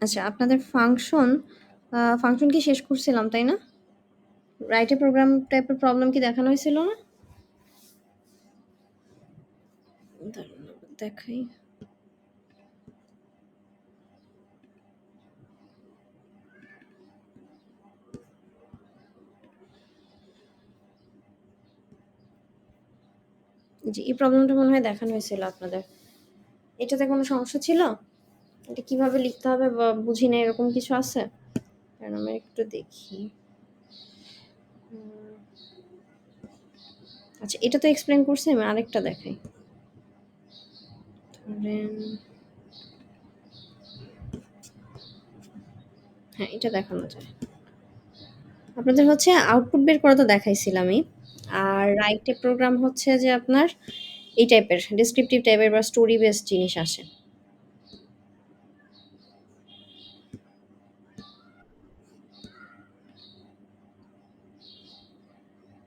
আচ্ছা, আপনাদের ফাংশন কি শেষ করছিলাম, তাই না? রাইট এ প্রোগ্রাম টাইপের প্রবলেম কি দেখানো হয়েছিল না? দাঁড়ান আবার দেখাই। জি, এই প্রবলেমটা মনে হয় দেখানো হয়েছিল আপনাদের। এটাতে কোনো সমস্যা ছিল? এটা কিভাবে লিখতে হবে বা বুঝি না এরকম কিছু আছে? কারণ আমি একটু দেখি। হুম, আচ্ছা, এটা তো এক্সপ্লেইন করছি, আমি আরেকটা দেখাই। ধরেন, হ্যাঁ, এটা দেখানো যায়। আপনাদের হচ্ছে আউটপুট বের করা তো দেখাইছিলামই। আর রাইট এ প্রোগ্রাম হচ্ছে যে আপনার এই টাইপের ডেসক্রিপটিভ টাইপের বা স্টোরি বেসড জিনিস আসে।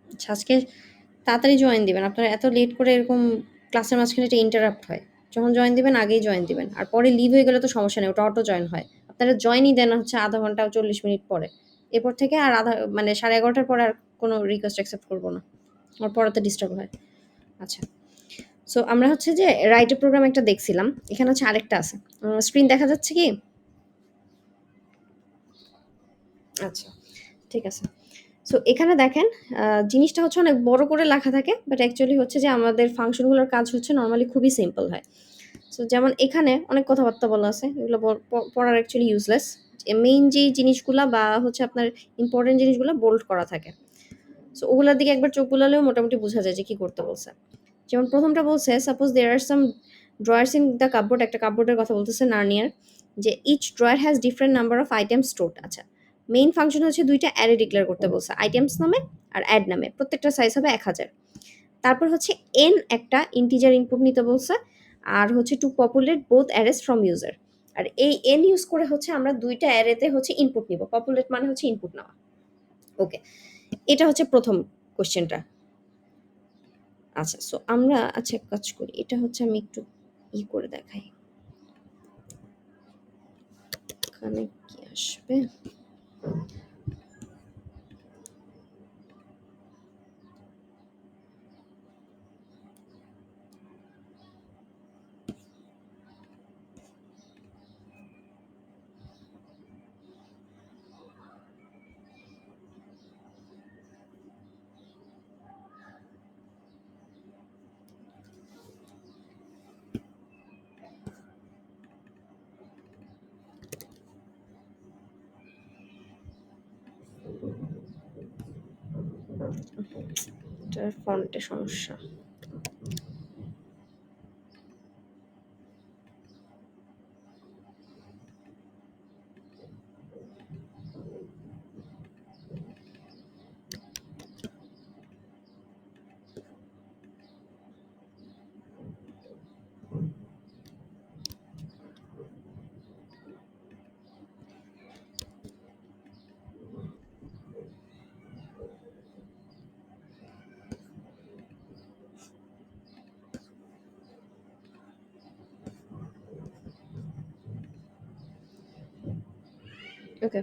আচ্ছা, আজকে তাড়াতাড়ি জয়েন দিবেন। আপনারা এত লেট করে এরকম ক্লাসের মাঝখানে এটা ইন্টারাপ্ট হয়। যখন জয়েন দিবেন আগেই জয়েন দিবেন। আর পরে লিভ হয়ে গেলে তো সমস্যা নেই। ওটা অটো জয়েন হয়। আপনারা জয়েনই দেন হচ্ছে ০.৫ ঘন্টা ৪০ মিনিট পরে। এরপর থেকে আর মানে 11:30 পরে আর কোনো রিকোয়েস্ট অ্যাকসেপ্ট করব না। আমার পড়াতে ডিস্টার্ব হয়। আচ্ছা। সো আমরা হচ্ছে যে রাইট এ প্রোগ্রাম একটা দেখছিলাম। এখানে হচ্ছে আরেকটা আছে। স্ক্রিন দেখা যাচ্ছে কি? আচ্ছা, ঠিক আছে। সো এখানে দেখেন জিনিসটা হচ্ছে অনেক বড় করে লেখা থাকে। বাট অ্যাকচুয়ালি হচ্ছে যে আমাদের ফাংশনগুলোর কাজ হচ্ছে নরমালি খুবই সিম্পল হয়। সো যেমন এখানে অনেক কথাবার্তা বলা আছে। এগুলো পড়ার অ্যাকচুয়ালি ইউজলেস। মেইন যেই জিনিসগুলা বা হচ্ছে আপনার ইম্পোর্টেন্ট জিনিসগুলা বোল্ড করা থাকে। সো ওগুলার দিকে একবার চোখ বুলালেও মোটামুটি বোঝা যায় যে কি করতে বলছে। যেমন ১ম টা বলছে, suppose there are some drawers in the cupboard, একটা কাপবোর্ডের কথা বলতেছে নার্নিয়ার, যে each drawer has different number of items stored. আচ্ছা, মেইন ফাংশন হচ্ছে ২ টা অ্যারে ডিক্লেয়ার করতে বলছে, আইটেমস নামে আর অ্যাড নামে। প্রত্যেকটার সাইজ হবে ১০০০। তারপর হচ্ছে n একটা ইন্টিজার ইনপুট নিতে বলছে, আর হচ্ছে to populate both arrays from user. আর এই n ইউজ করে হচ্ছে আমরা ২ টা অ্যারেতে হচ্ছে ইনপুট নিব। পপুলেট মানে হচ্ছে ইনপুট নেওয়া। ওকে, এটা হচ্ছে ১ম কোয়েশ্চেনটা। আচ্ছা, সো আমরা আচ্ছা এক কাজ করি। এটা হচ্ছে আমি একটু করে দেখাই। এখানে কি আসবে? এটার ফন্টে সমস্যা। ওকে।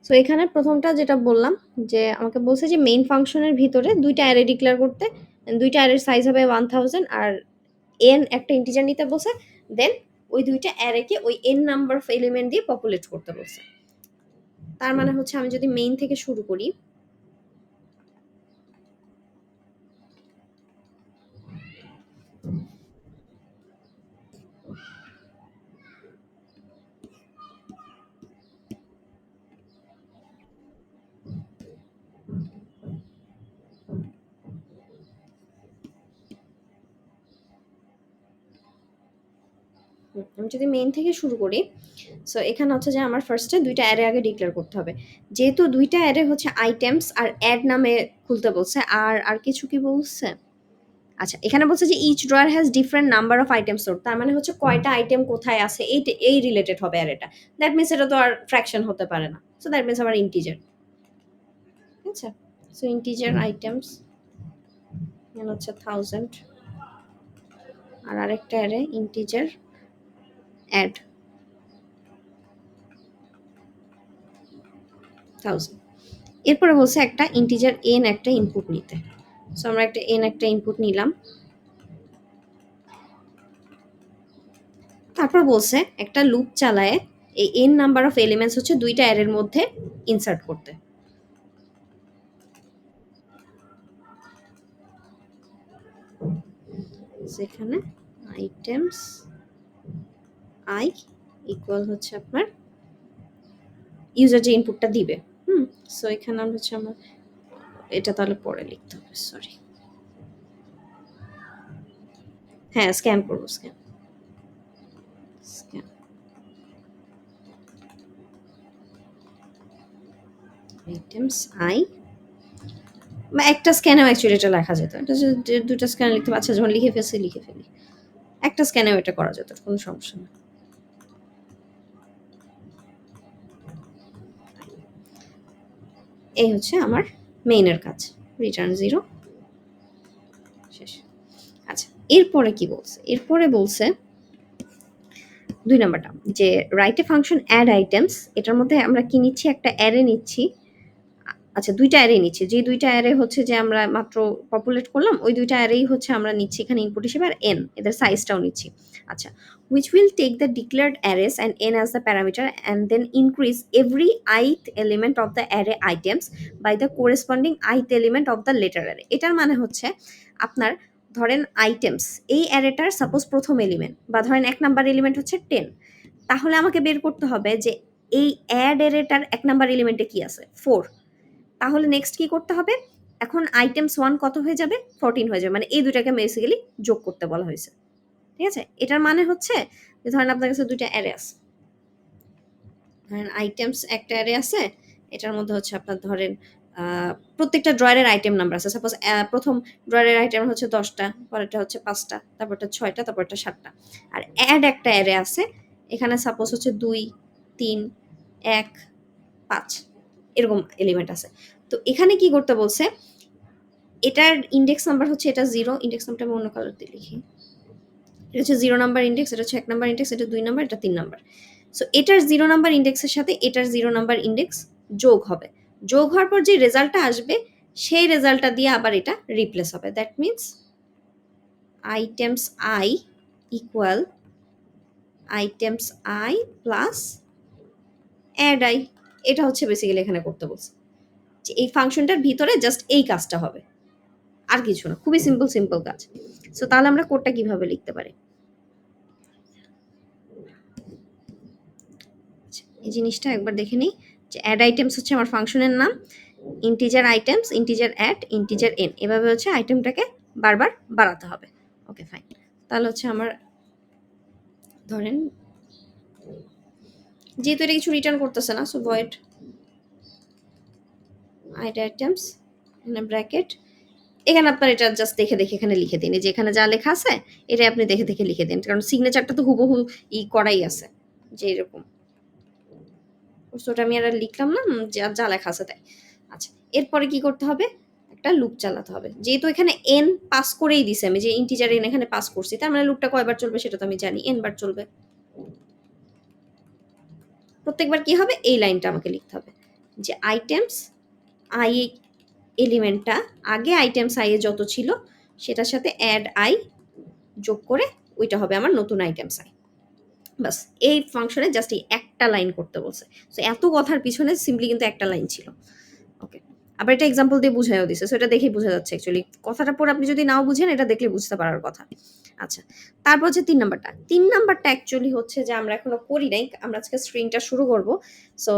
সো এখানে ১ম টা যেটা বললাম, যে আমাকে বলছে যে মেইন ফাংশনের ভিতরে ২ টা অ্যারে ডিক্লেয়ার করতে। ২ টা অ্যারের সাইজ হবে 1000 আর n একটা ইন্টিজার নিতে বলছে। দেন ওই ২ টা অ্যারেকে ওই n নাম্বার অফ এলিমেন্ট দিয়ে পপুলেট করতে বলছে। তার মানে হচ্ছে আমি যদি মেইন থেকে শুরু করি, আমি যদি মেইন থেকে শুরু করি, সো এখানে হচ্ছে যে আমার ফার্স্টে ২ টা অ্যারে আগে ডিক্লেয়ার করতে হবে। যেহেতু ২ টা অ্যারে হচ্ছে আইটেমস আর এড নামে খুলতে বলছে। আর কিছু কি বলছে? আচ্ছা, এখানে বলছে যে each drawer has different number of items stored. তার মানে হচ্ছে কয়টা আইটেম কোথায় আছে এই রিলেটেড হবে অ্যারেটা। দ্যাট মিনস এটা তো আর ফ্র্যাকশন হতে পারে না। সো দ্যাট মিনস আমার ইন্টিজার। আচ্ছা, সো ইন্টিজার আইটেমস এখানে হচ্ছে 1000 আর আরেকটা অ্যারে ইন্টিজার অ্যাড। 1000। এরপরে বলছে একটা ইন্টিজার n একটা ইনপুট নিতে। সো আমরা একটা n একটা ইনপুট নিলাম। তারপর বলছে একটা লুপ চালায় এই n নাম্বার অফ এলিমেন্টস হচ্ছে দুইটা অ্যারের মধ্যে ইনসার্ট করতে। সেখানে আইটেমস আই ইকুয়াল হচ্ছে আপনার ইউজার যে ইনপুটটা দিবে। সো এখানে আমরা হচ্ছে আমরা এটা তাহলে পরে লিখতে হবে, সরি। হ্যাঁ, স্ক্যান করবো, স্ক্যান স্ক্যান আইটেমস আই বা একটা স্ক্যানেও অ্যাকচুয়ালি এটা লেখা যেত। এটা যে দুটো স্ক্যান লিখতে পারছে, যখন লিখে ফেলছি লিখে ফেলি। একটা স্ক্যানেও এটা করা যেত, কোনো সমস্যা না। এই হচ্ছে আমার মেইনের কাজ, রিটার্ন 0 শেষ। আচ্ছা, এরপরে কি বলছে? এরপরে বলছে 2 নাম্বারটা যে write a function add items, এটার মধ্যে আমরা কি নিচ্ছি? একটা অ্যারে নিচ্ছি। আচ্ছা, ২ টা অ্যারে নিচ্ছি। যে ২ টা অ্যারে হচ্ছে যে আমরা মাত্র পপুলেট করলাম, ওই ২ টা অ্যারেই হচ্ছে আমরা নিচ্ছি এখানে ইনপুট হিসেবে, আর n এদের সাইজটাও নিচ্ছি। আচ্ছা, which will take the declared arrays and n as the parameter and then increase every ith element of the array items by the corresponding ith element of the later array। এটার মানে হচ্ছে আপনার ধরেন items, এই অ্যারেটার suppose প্রথম element বা ধরেন ১ number element হচ্ছে 10, তাহলে আমাকে বের করতে হবে যে এই অ্যাড অ্যারেটার ১ নাম্বার এলিমেন্টে কি আছে? 4। তাহলে নেক্সট কি করতে হবে? এখন আইটেমস 1 কত হয়ে যাবে? 14 হয়ে যাবে। মানে এই দুটাকে বেসিক্যালি যোগ করতে বলা হয়েছে। ঠিক আছে? এটার মানে হচ্ছে যে ধরেন আপনার কাছে ২ টা অ্যারে আছে। ধরেন আইটেমস একটা অ্যারে আছে, এটার মধ্যে হচ্ছে আপনার ধরেন প্রত্যেকটা ড্রয়ারের আইটেম নাম্বার আছে। সাপোজ প্রথম ড্রয়ারের আইটেম হচ্ছে ১০ টা, পরেরটা হচ্ছে ৫ টা, তারপরটা ৬ টা, তারপরটা ৭ টা। আর অ্যাড একটা অ্যারে আছে, এখানে সাপোজ হচ্ছে ২, ৩, ১, ৫ এরকম এলিমেন্ট আছে। তো এখানে কি করতে বলছে? এটার ইনডেক্স নাম্বার হচ্ছে এটা 0, ইনডেক্স নাম্বারটা আমি অন্য কালার দিয়ে লিখি। এটা হচ্ছে 0 নাম্বার ইনডেক্স, এটা হচ্ছে ১ নাম্বার ইনডেক্স, এটা ২ নাম্বার, এটা ৩ নাম্বার। সো এটার 0 নাম্বার ইনডেক্সের সাথে এটার 0 নাম্বার ইনডেক্স যোগ হবে। যোগ হওয়ার পর যে রেজাল্টটা আসবে, সেই রেজাল্টটা দিয়ে আবার এটা রিপ্লেস হবে। That means items i equal items i plus add i. এটা হচ্ছে বেসিক্যালি এখানে করতে বলছে যে এই ফাংশনটার ভিতরে জাস্ট এই কাজটা হবে, আর কিছু না। খুবই সিম্পল সিম্পল কাজ। সো তাহলে আমরা কোডটা কিভাবে লিখতে পারি? এই জিনিসটা একবার দেখে নিই যে অ্যাড আইটেমস হচ্ছে আমার ফাংশনের নাম, integer items, integer add, integer n, এভাবে হচ্ছে আইটেমটাকে বারবার বাড়াতে হবে। Okay, fine. তাহলে হচ্ছে আমার ধরেন যেহেতু এটা কিছু রিটার্ন করতেছে না, so void add items bracket. এখানে আপনার এটা জাস্ট দেখে দেখে এখানে লিখে দিন, যে এখানে যা লেখা আছে এটা আপনি দেখে দেখে লিখে দিন, কারণ সিগনেচারটা তো হুবহু করাই আছে যে এরকম। ওটা আমি আর লিখলাম না, যা যা লেখা আছে তাই। আচ্ছা, এরপরে কি করতে হবে? একটা লুপ চালাতে হবে। যেহেতু এখানে এন পাস করেই দিছে, আমি যে ইন্টিজার এন এখানে পাস করছি, তার মানে লুপটা কয়বার চলবে সেটা তো আমি জানি, এন বার চলবে। প্রত্যেকবার কি হবে? এই লাইনটা আমাকে লিখতে হবে যে আইটেমস আই এলিমেন্টটা আগে আইটেমস আই এ যত ছিল সেটার সাথে অ্যাড আই যোগ করে ওইটা হবে আমার নতুন আইটেমস আই। বাস, এই ফাংশনে জাস্ট এই একটা লাইন করতে বলছে। সো এত কথার পিছনে সিম্পলি কিন্তু একটা লাইন ছিল। ওকে, আবার এটা এক্সাম্পল দিয়ে বুঝাইও দিছে, সো এটা দেখেই বোঝা যাচ্ছে অ্যাকচুয়ালি কথাটা পরে আপনি যদি নাও বুঝেন এটা দেখলে বুঝতে পারার কথা। আচ্ছা, তারপর হচ্ছে ৩ নাম্বারটা। ৩ নাম্বারটা অ্যাকচুয়ালি হচ্ছে যে আমরা এখনো করি নাই, আমরা আজকে স্ট্রিংটা শুরু করব। সো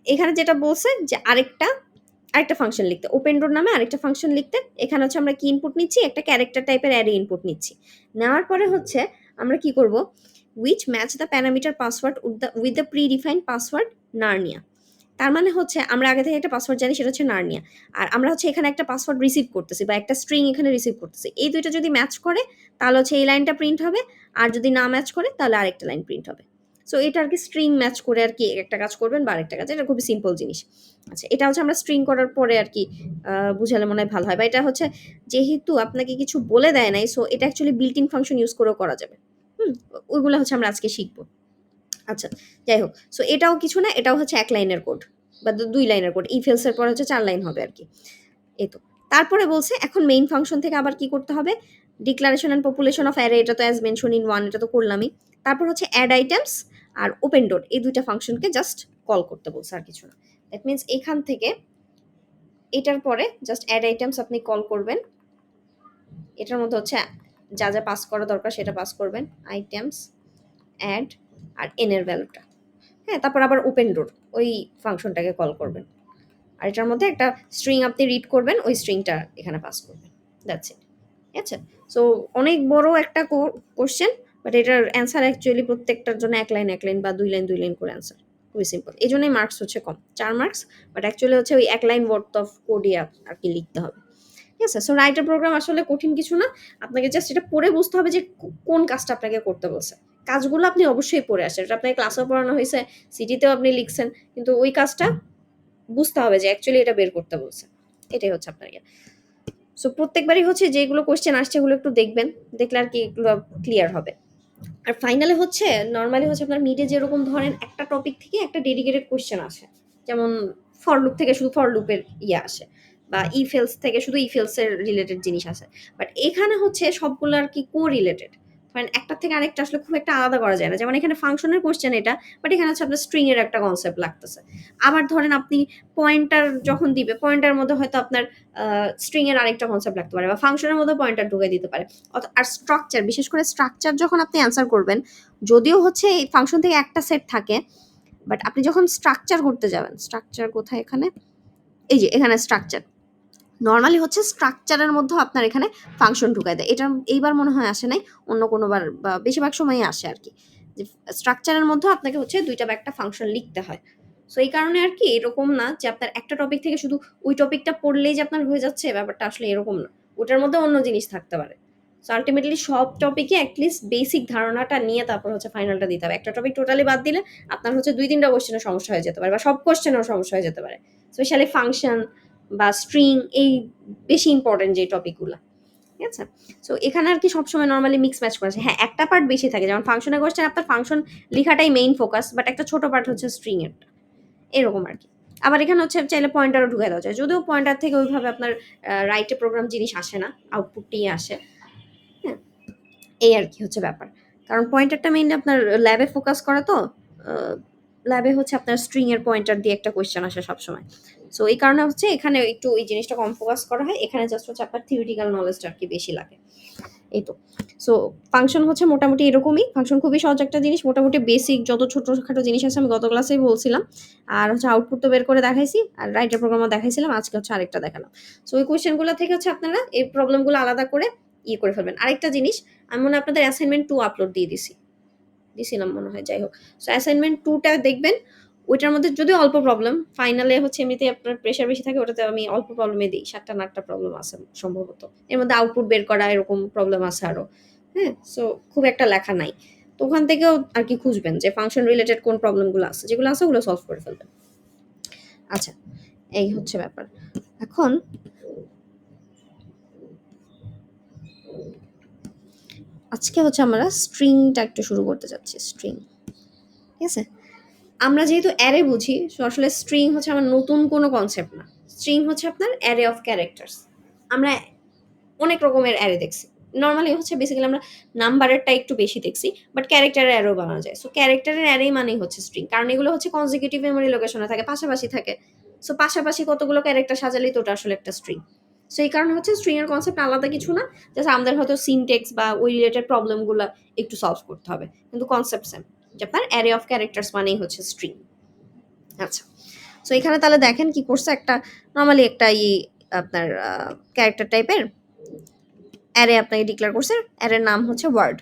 এখানে যেটা বলছে যে আরেকটা ফাংশন লিখতে, ওপেন ডোর নামে আরেকটা ফাংশন লিখতে। এখানে হচ্ছে আমরা কি ইনপুট নিচ্ছি? একটা ক্যারেক্টার টাইপের অ্যারে ইনপুট নিচ্ছি। নেওয়ার পরে হচ্ছে আমরা কি করব? which match the parameter password with the predefined password Narnia. তার মানে হচ্ছে আমরা আগে থেকে একটা পাসওয়ার্ড জানি, সেটা হচ্ছে নার্নিয়া। আর আমরা হচ্ছে এখানে একটা পাসওয়ার্ড রিসিভ করতেছি বা একটা স্ট্রিং এখানে রিসিভ করতেছি। এই দুইটা যদি ম্যাচ করে তাহলে হচ্ছে এই লাইনটা প্রিন্ট হবে, আর যদি না ম্যাচ করে তাহলে আরেকটা লাইন প্রিন্ট হবে। সো এটা আর কি স্ট্রিং ম্যাচ করে আর কি একটা কাজ করবেন বা আরেকটা কাজ, এটা খুবই সিম্পল জিনিস। আচ্ছা, এটা হচ্ছে আমরা স্ট্রিং করার পরে আর কি বুঝালে মনে হয় ভালো হয়, বা এটা হচ্ছে যেহেতু আপনাকে কিছু বলে দেয় নাই, সো এটা actually built in function use করেও করা যাবে। ওইগুলো হচ্ছে আমরা আজকে শিখবো। আচ্ছা, যাই হোক। সো এটাও কিছু না, এটাও হচ্ছে এক লাইনের কোড। বা ২ লাইনের কোড। ইফ এলস এর পরে হচ্ছে ৪ লাইন হবে আরকি। এই তো। তারপরে বলছে এখন মেইন ফাংশন থেকে আবার কি করতে হবে? Declaration and population of array এটা তো অ্যাজ মেনশন ইন 1 এটা তো করলামই। তারপর হচ্ছে এড আইটেমস আর ওপেন ডোর এই ২ টা ফাংশনকে জাস্ট কল করতে বলছে আর কিছু না। দ্যাট মিনস এখান থেকে এটার পরে জাস্ট এড আইটেমস আপনি কল করবেন। এটার মধ্যে হচ্ছে যা, যা পাস করা দরকার সেটা পাস করবেন। আইটেমস, এড আর n এর ভ্যালুটা। হ্যাঁ? তারপর আবার ওপেন ডোর ওই ফাংশনটাকে কল করবেন। আর এটার মধ্যে একটা স্ট্রিং আপনি রিড করবেন, ওই স্ট্রিংটা এখানে পাস করবেন। That's it. ঠিক আছে? সো অনেক বড় একটা কোয়েশ্চেন বাট এটার অ্যান্সার অ্যাকচুয়ালি প্রত্যেকটার জন্য ১ লাইন, ১ লাইন বা ২ লাইন, ২ লাইন করে অ্যান্সার। খুবই সিম্পল। এজন্যই মার্কস হচ্ছে কম। ৪ মার্কস বাট অ্যাকচুয়ালি হচ্ছে ওই ১ লাইন ওয়ার্থ অফ কোডই আরকি লিখতে হবে। ঠিক আছে? সো রাইটার প্রোগ্রাম আসলে কঠিন কিছু না। আপনাকে জাস্ট এটা পড়ে বুঝতে হবে যে কোন কাজটা আপনাকে করতে বলছে। কাজগুলো আপনি অবশ্যই পড়ে আসেন। এটা আপনাকে ক্লাসেও পড়ানো হইছে, সিটিতেও আপনি লিখছেন। কিন্তু ওই কাজটা বুঝতে হবে যে অ্যাকচুয়ালি এটা বের করতে বলছে। এটাই হচ্ছে আপনার ইয়ে। সো প্রত্যেকবারই হচ্ছে যেগুলো কোয়েশ্চেন আসছে এগুলো একটু দেখবেন। দেখলে আরকি এগুলো ক্লিয়ার হবে। আর ফাইনালে হচ্ছে নরমালি হচ্ছে আপনার মিডে যেরকম ধরেন একটা টপিক থেকে একটা ডেডিকেটেড কোয়েশ্চেন আসে। যেমন ফর লুপ থেকে শুধু ফর লুপের ইয়ে আসে বা ইফ এলস থেকে শুধু ইফ এলস এর রিলেটেড জিনিস আসে। বাট এখানে হচ্ছে সবগুলো আরকি কো-রিলেটেড। ধরেন একটার থেকে আরেকটা আসলে খুব একটা আলাদা করা যায় না। যেমন এখানে ফাংশনের কোয়েশ্চেন এটা, বাট এখানে হচ্ছে আপনার স্ট্রিং এর একটা কনসেপ্ট লাগতেছে। আবার ধরেন আপনি পয়েন্টার যখন দিবে, পয়েন্টার মধ্যে হয়তো আপনার স্ট্রিং এর আরেকটা কনসেপ্ট লাগতে পারে বা ফাংশনের মধ্যে পয়েন্টার ঢুকাই দিতে পারে। আর স্ট্রাকচার বিশেষ করে স্ট্রাকচার যখন আপনি অ্যান্সার করবেন, যদিও হচ্ছে এই ফাংশন থেকে একটা সেট থাকে, বাট আপনি যখন স্ট্রাকচার করতে যাবেন, স্ট্রাকচার কোথায় এখানে? এই যে এখানে স্ট্রাকচার। নরমালি হচ্ছে স্ট্রাকচারের মধ্যেও আপনার এখানে ফাংশন ঢুকায় দেয়। এটা এইবার মনে হয় আসে নাই। অন্য কোনোবার বা বেশিরভাগ সময়ই আসে আরকি। যে স্ট্রাকচারের মধ্যেও আপনাকে হচ্ছে ২ টা বা ১ টা ফাংশন লিখতে হয়। সো এই কারণে আরকি এরকম না যে আপনার একটা টপিক থেকে শুধু ওই টপিকটা পড়লেই যে আপনার হয়ে যাচ্ছে, ব্যাপারটা আসলে এরকম না। ওটার মধ্যে অন্য জিনিস থাকতে পারে। সো আল্টিমেটলি সব টপিকে এটলিস্ট বেসিক ধারণাটা নিয়ে তারপর হচ্ছে ফাইনালটা দিতে হবে। একটা টপিক টোটালি বাদ দিলে আপনার হচ্ছে ২-৩ টা কোয়েশ্চেনের সমস্যা হয়ে যেতে পারে বা সব কোয়েশ্চেনেও সমস্যা হয়ে যেতে পারে। স্পেশালি ফাংশন বা স্ট্রিং এই বেশি ইম্পর্টেন্ট যে টপিকগুলা। ঠিক আছে? সো এখানে আরকি সবসময় নরমালি মিক্স ম্যাচ করা যায়। হ্যাঁ, একটা পার্ট বেশি থাকে। যেমন ফাংশনের কোয়েশ্চেন আপনার ফাংশন লিখাটাই মেইন ফোকাস। বাট একটা ছোট পার্ট হচ্ছে স্ট্রিং এরটা। এরকম আরকি। আবার এখানে হচ্ছে চাইলে পয়েন্টারও ঢুকায় দেওয়া যায়। যদিও পয়েন্টার থেকে ওইভাবে আপনার রাইটে প্রোগ্রাম জিনিস আসে না। আউটপুটটিই আসে। হ্যাঁ? এই আরকি হচ্ছে ব্যাপার। কারণ পয়েন্টারটা মেইনলি আপনার ল্যাবে ফোকাস করা তো। আ ল্যাবে হচ্ছে আপনার স্ট্রিং এর পয়েন্টার দিয়ে একটা কোয়েশ্চেন আসে সবসময়। সো এই কারণে হচ্ছে এখানে একটু এই জিনিসটা কম ফোকাস করা হয়। এখানে জাস্ট হচ্ছে আপনার থিওরিটিক্যাল নলেজটা আরকি বেশি লাগে। এই তো। সো ফাংশন হচ্ছে মোটামুটি এরকমই। ফাংশন খুবই সহজ একটা জিনিস। মোটামুটি বেসিক যত ছোটখাটো জিনিস আছে আমি গত ক্লাসেই বলছিলাম। আর হচ্ছে আউটপুট তো বের করে দেখাইছি। আর রাইটার প্রোগ্রামও দেখাইছিলাম। আজকে হচ্ছে আরেকটা দেখালাম। সো ওই কোয়েশ্চেন গুলা থেকে হচ্ছে আপনারা এই প্রবলেম গুলো আলাদা করে ইয়ে করে ফেলবেন। আরেকটা জিনিস আমি মনে হয় আপনাদের অ্যাসাইনমেন্ট 2 আপলোড দিয়ে দিছি। দিছিলাম মনে হয়, যাই হোক। সো অ্যাসাইনমেন্ট 2 টা দেখবেন। ওইটার মধ্যে যদিও অল্প প্রবলেম, ফাইনালে হচ্ছে এমনিতেই আপনার প্রেশার বেশি থাকে, ওটাতে আমি অল্প প্রবলেমই দেই। ৭ টা না ৮ টা প্রবলেম আছে সম্ভবত। এর মধ্যে আউটপুট বের করা এরকম প্রবলেম আছে আরো। হ্যাঁ? সো খুব একটা লেখা নাই। তো ওখান থেকেও আরকি খুঁজবেন যে ফাংশন রিলেটেড কোন প্রবলেম গুলো আছে। যেগুলো আছে ওগুলো সলভ করে ফেলবেন। আচ্ছা, এই হচ্ছে ব্যাপার। এখন আজকে হচ্ছে আমরা স্ট্রিংটা একটু শুরু করতে যাচ্ছি। স্ট্রিং। ঠিক আছে? আমরা যেহেতু অ্যারে বুঝি, সো আসলে স্ট্রিং হচ্ছে আমার নতুন কোনো কনসেপ্ট না। স্ট্রিং হচ্ছে আপনার অ্যারে অফ ক্যারেক্টারস। আমরা অনেক রকমের অ্যারে দেখছি। নরমালি হচ্ছে বেসিক্যালি আমরা নাম্বারেরটা একটু বেশি দেখছি। বাট ক্যারেক্টারের অ্যারেও বানানো যায়। সো ক্যারেক্টারের অ্যারেই মানেই হচ্ছে স্ট্রিং। কারণ এগুলো হচ্ছে কনজিকিউটিভ মেমোরি লোকেশনে থাকে, পাশাপাশি থাকে। সো পাশাপাশি কতগুলো ক্যারেক্টার সাজালেই তো ওটা আসলে একটা স্ট্রিং। সো এই কারণে হচ্ছে স্ট্রিং এর কনসেপ্ট আলাদা কিছু না। জাস্ট আমাদের হয়তো সিনট্যাক্স বা ওই রিলেটেড প্রবলেমগুলা একটু সলভ করতে হবে। কিন্তু কনসেপ্ট সেম। যে আপনার অ্যারে অফ ক্যারেক্টারস মানেই হচ্ছে স্ট্রিং। আচ্ছা। সো এখানে তাহলে দেখেন কি করছে, একটা নরমালি একটা আপনার ক্যারেক্টার টাইপের অ্যারে আপনাকে ডিক্লেয়ার করছে। অ্যারের নাম হচ্ছে ওয়ার্ড।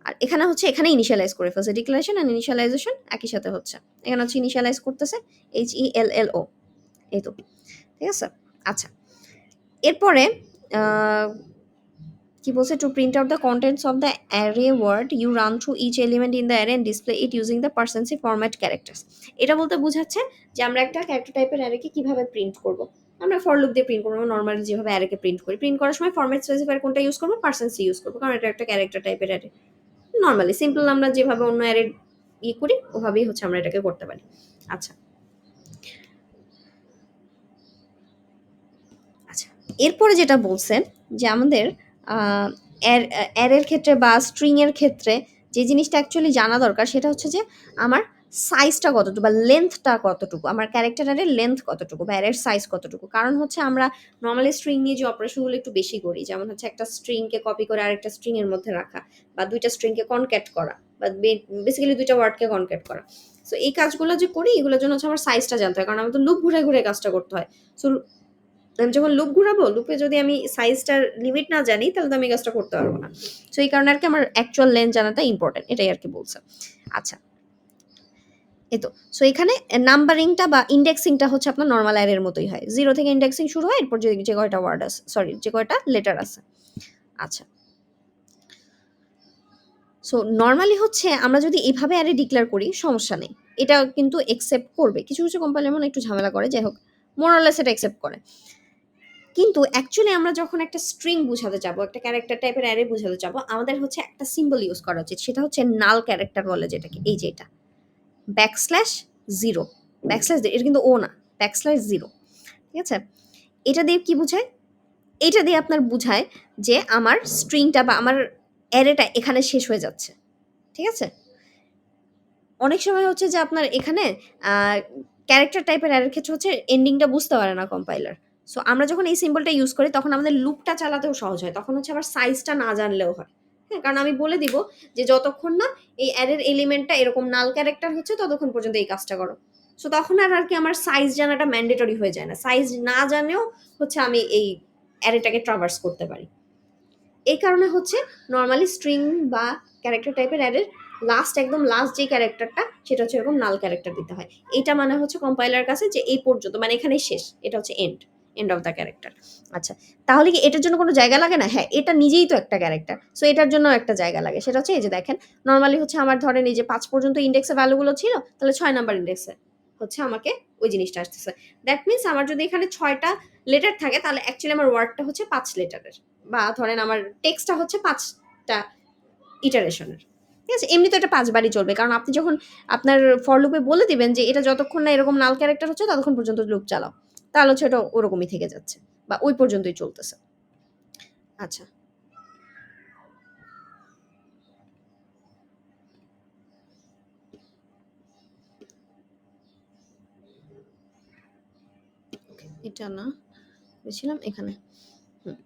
আর এখানে হচ্ছে এখানে ইনিশিয়ালাইজ করে ফেলছে। ডিক্লারেশন এন্ড ইনিশিয়ালাইজেশন একই সাথে হচ্ছে। এখানে হচ্ছে ইনিশিয়ালাইজ করতেছে HELLO। এই তো। ঠিক আছে? আচ্ছা। এরপরে আ কি বলছে, to print out the contents of the array word you run through each element in the array and display it using the percent c format characters. এটা বলতে বোঝাচ্ছে যে আমরা একটা ক্যারেক্টার টাইপের অ্যারেকে কিভাবে প্রিন্ট করব। আমরা ফর লুপ দিয়ে প্রিন্ট করব, নরমালি যেভাবে অ্যারেকে প্রিন্ট করি। প্রিন্ট করার সময় ফরম্যাট স্পেসিফায়ার কোনটা ইউজ করব? পার্সেন্সি ইউজ করব। কারণ এটা একটা ক্যারেক্টার টাইপের অ্যারে। নরমালি সিম্পল আমরা যেভাবে অন্য অ্যারে করি ওভাবেই হচ্ছে আমরা এটাকে করতে পারি। আচ্ছা। এরপরে যেটা বলছে যে আমাদের অ্যারের ক্ষেত্রে বা স্ট্রিং এর ক্ষেত্রে যে জিনিসটা অ্যাকচুয়ালি জানা দরকার সেটা হচ্ছে যে আমার সাইজটা কতটুকু বা লেন্থটা কতটুকু, আমার ক্যারেক্টারের লেন্থ কতটুকু বা অ্যারের সাইজ কতটুকু। কারণ হচ্ছে আমরা নর্মালি স্ট্রিং নিয়ে যে অপারেশনগুলো একটু বেশি করি, যেমন হচ্ছে একটা স্ট্রিংকে কপি করে আরেকটা স্ট্রিং এর মধ্যে রাখা, বা দুইটা স্ট্রিংকে কনক্যাট করা, বা বেসিক্যালি দুইটা ওয়ার্ডকে কনক্যাট করা। সো এই কাজগুলো যে করি এগুলোর জন্য হচ্ছে আমার সাইজটা জানতে হয়, কারণ আমাদের লুপ ঘুরে ঘুরে কাজটা করতে হয়। সো আমি যখন লুপ ঘুরাবো, লুপে যদি আমি সাইজটার লিমিট না জানি তাহলে তো আমি কাজটা করতে পারবো না। সো এই কারণে আর কি আমার অ্যাকচুয়াল লেন্থ জানাটা ইম্পর্টেন্ট, এটাই আর কি বলছে। আচ্ছা, এই তো। সো এখানে নাম্বারিংটা বা ইন্ডেক্সিংটা হচ্ছে আপনার নর্মাল অ্যারের মতোই হয়, জিরো থেকে ইন্ডেক্সিং শুরু হয়, এরপর যে কয়টা ওয়ার্ড আছে, সরি যে কয়টা লেটার আছে। আচ্ছা, সো নরমালি হচ্ছে আমরা যদি এভাবে অ্যারে ডিক্লেয়ার করি সমস্যা নেই, এটা কিন্তু একসেপ্ট করবে। কিছু কিছু কোম্পানি এমন একটু ঝামেলা করে, যাই হোক মোরালেস এটা একসেপ্ট করে। কিন্তু অ্যাকচুয়ালি আমরা যখন একটা স্ট্রিং বুঝাতে যাবো, একটা ক্যারেক্টার টাইপের অ্যারে বুঝাতে যাবো, আমাদের হচ্ছে একটা সিম্বল ইউজ করা উচিত, সেটা হচ্ছে নাল ক্যারেক্টার বলে যেটাকে, এই যে এটা ব্যাকস্ল্যাশ জিরো। ব্যাকস্ল্যাশ এটা কিন্তু ও না, ব্যাকস্ল্যাশ জিরো। ঠিক আছে, এটা দিয়ে কি বুঝায়? এটা দিয়ে আপনার বুঝায় যে আমার স্ট্রিংটা বা আমার অ্যারেটা এখানে শেষ হয়ে যাচ্ছে। ঠিক আছে, অনেক সময় হচ্ছে যে আপনার এখানে ক্যারেক্টার টাইপের অ্যারের ক্ষেত্রে হচ্ছে এন্ডিংটা বুঝতে পারে না কম্পাইলার। সো আমরা যখন এই সিম্বলটা ইউজ করি তখন আমাদের লুপটা চালাতেও সহজ হয়, তখন হচ্ছে আবার সাইজটা না জানলেও হয়। হ্যাঁ, কারণ আমি বলে দিব যে যতক্ষণ না এই অ্যারের এলিমেন্টটা এরকম নাল ক্যারেক্টার হচ্ছে ততক্ষণ পর্যন্ত এই কাজটা করো। সো তখন আর কি আমার সাইজ জানাটা ম্যান্ডেটরি হয়ে যায় না, সাইজ না জানেও হচ্ছে আমি এই অ্যারেটাকে ট্রাভার্স করতে পারি। এই কারণে হচ্ছে নর্মালি স্ট্রিং বা ক্যারেক্টার টাইপের অ্যারের লাস্ট, একদম লাস্ট যে ক্যারেক্টারটা সেটা হচ্ছে এরকম নাল ক্যারেক্টার দিতে হয়। এটা মানে হচ্ছে কম্পাইলার কাছে যে এই পর্যন্ত, মানে এখানেই শেষ, এটা হচ্ছে end, end of the character. আচ্ছা, তাহলে কি এটার জন্য কোনো জায়গা লাগে না? হ্যাঁ, এটা নিজেই তো একটা ক্যারেক্টার, সো এটার জন্য একটা জায়গা লাগে, সেটা হচ্ছে এই যে দেখেন, নর্মালি হচ্ছে আমার ধরেন এই যে ৫ পর্যন্ত ইন্ডেক্সে ভ্যালুগুলো ছিল, তাহলে ৬ নাম্বার ইন্ডেক্সে হচ্ছে আমাকে ওই জিনিসটা আসতেছে। দ্যাট মিনস আমার যদি এখানে ৬টা লেটার থাকে তাহলে অ্যাকচুয়ালি আমার ওয়ার্ডটা হচ্ছে ৫ লেটারের, বা ধরেন আমার টেক্সটটা হচ্ছে ৫টা ইটারেশনের। ঠিক আছে, এমনি তো এটা ৫ বারই চলবে, কারণ আপনি যখন আপনার ফর লুপে বলে দিবেন যে এটা যতক্ষণ না এরকম নাল ক্যারেক্টার হচ্ছে ততক্ষণ পর্যন্ত লুপ চালাও, তাহলে হচ্ছে এটা ওরকমই থেকে যাচ্ছে বা ওই পর্যন্তই চলতেছে। আচ্ছা, এটা না বলেছিলাম এখানে। হুম,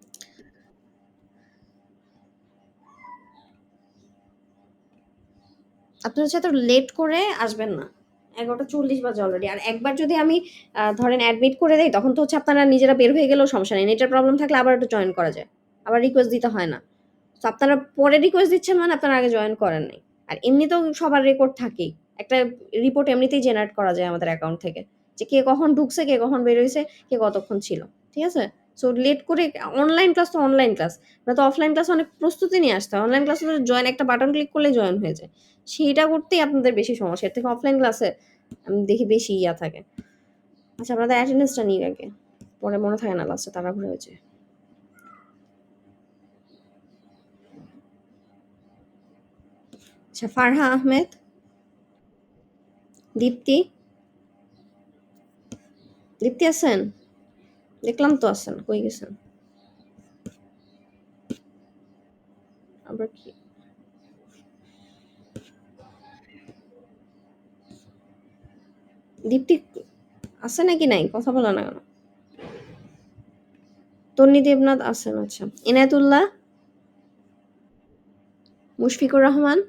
আপনি হচ্ছে এত লেট করে আসবেন না, ১১টা ৪০ বাজে অলরেডি। আর একবার যদি আমি ধরেন অ্যাডমিট করে দেই তখন তো হচ্ছে আপনারা নিজেরা বের হয়ে গেলেও সমস্যা নেই, নেটের প্রবলেম থাকলে আবার একটু জয়েন করা যায়, আবার রিকোয়েস্ট দিতে হয় না। তো আপনারা পরে রিকোয়েস্ট দিচ্ছেন মানে আপনারা আগে জয়েন করেন নাই। আর এমনিতেও সবার রেকর্ড থাকেই, একটা রিপোর্ট এমনিতেই জেনারেট করা যায় আমাদের অ্যাকাউন্ট থেকে, যে কে কখন ঢুকছে, কে কখন বের হয়েছে, কে কতক্ষণ ছিল। ঠিক আছে, সো লেট করে অনলাইন ক্লাস তো অনলাইন ক্লাস, না তো অফলাইন ক্লাস অনেক প্রস্তুতি নিয়ে আসতে হয়। অনলাইন ক্লাসে জয়েন একটা বাটন ক্লিক করলেই জয়েন হয়ে যায়, সেইটা করতেই আপনাদের বেশি সমস্যা, এর থেকে অফলাইন ক্লাসে আমি দেখি বেশি ইয়া থাকে। আচ্ছা, আপনাদের অ্যাটেন্ডেন্সটা নিই আগে, পরে মনে থাকে না, লাস্টে তাড়াহুড়ো হয়েছে। আচ্ছা, ফারহা আহমেদ, দীপ্তি, দীপ্তি আছেন? দেখলাম তো আছেন, কই গেছেন? আবার কি দীপ্তি আছে নাকি নাই? কথা বলে না কেন? তন্নি দেবনাথ আছেন, আচ্ছা। এনায়েতুল্লাহ, মুশফিকুর রহমান,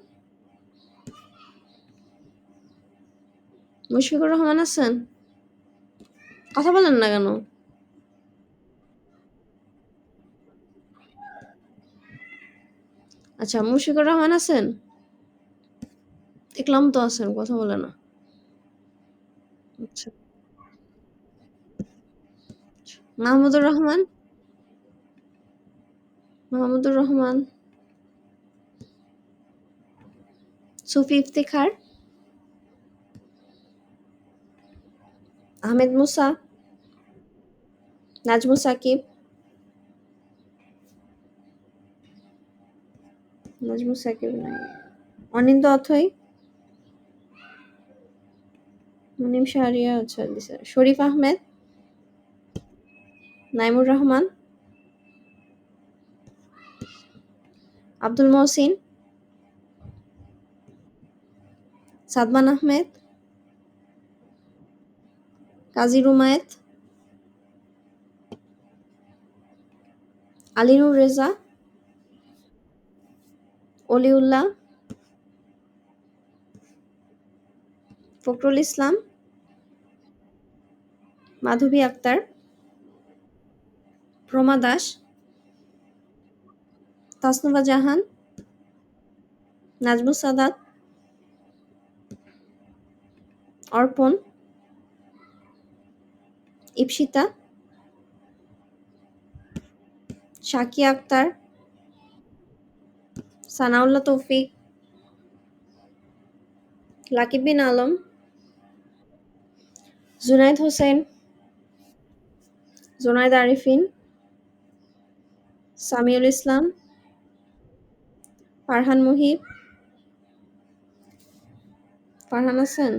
মুশফিকুর রহমান আছেন? কথা বলেন না কেন? আচ্ছা, মুশফিকুর রহমান আছেন? দেখলাম তো আছেন, কথা বলে না। আচ্ছা, মাহমুদুর রহমান, মাহমুদুর রহমান, সুফি ইফতেখার, আহমেদ মুসা, নাজমু সাকিব, নাজমু সাকিব নাই, অনিন্দ অথই, মুনিম শাহরিয়া, আচ্ছা দিছে, শরীফ আহমেদ, নাইমুর রহমান, আব্দুল মহসিন, সাদমান আহমেদ, কাজী রুমায়েত, আলিনুর রেজা, অলিউল্লাহ, ফখরুল ইসলাম, মাধবী আক্তার, প্রমা দাস, তাসনুভা জাহান, নাজমুস সাদাত, অর্পণ, ইপসিতা, শাকিয়া আক্তার, সানাউল্লাহ তৌফিক, লাকিব বিন আলম, জুনায়েদ হোসেন, জোনায়েদ আরিফিন, সামিউল ইসলাম, ফারহান মুহিব, ফারহান হাসান,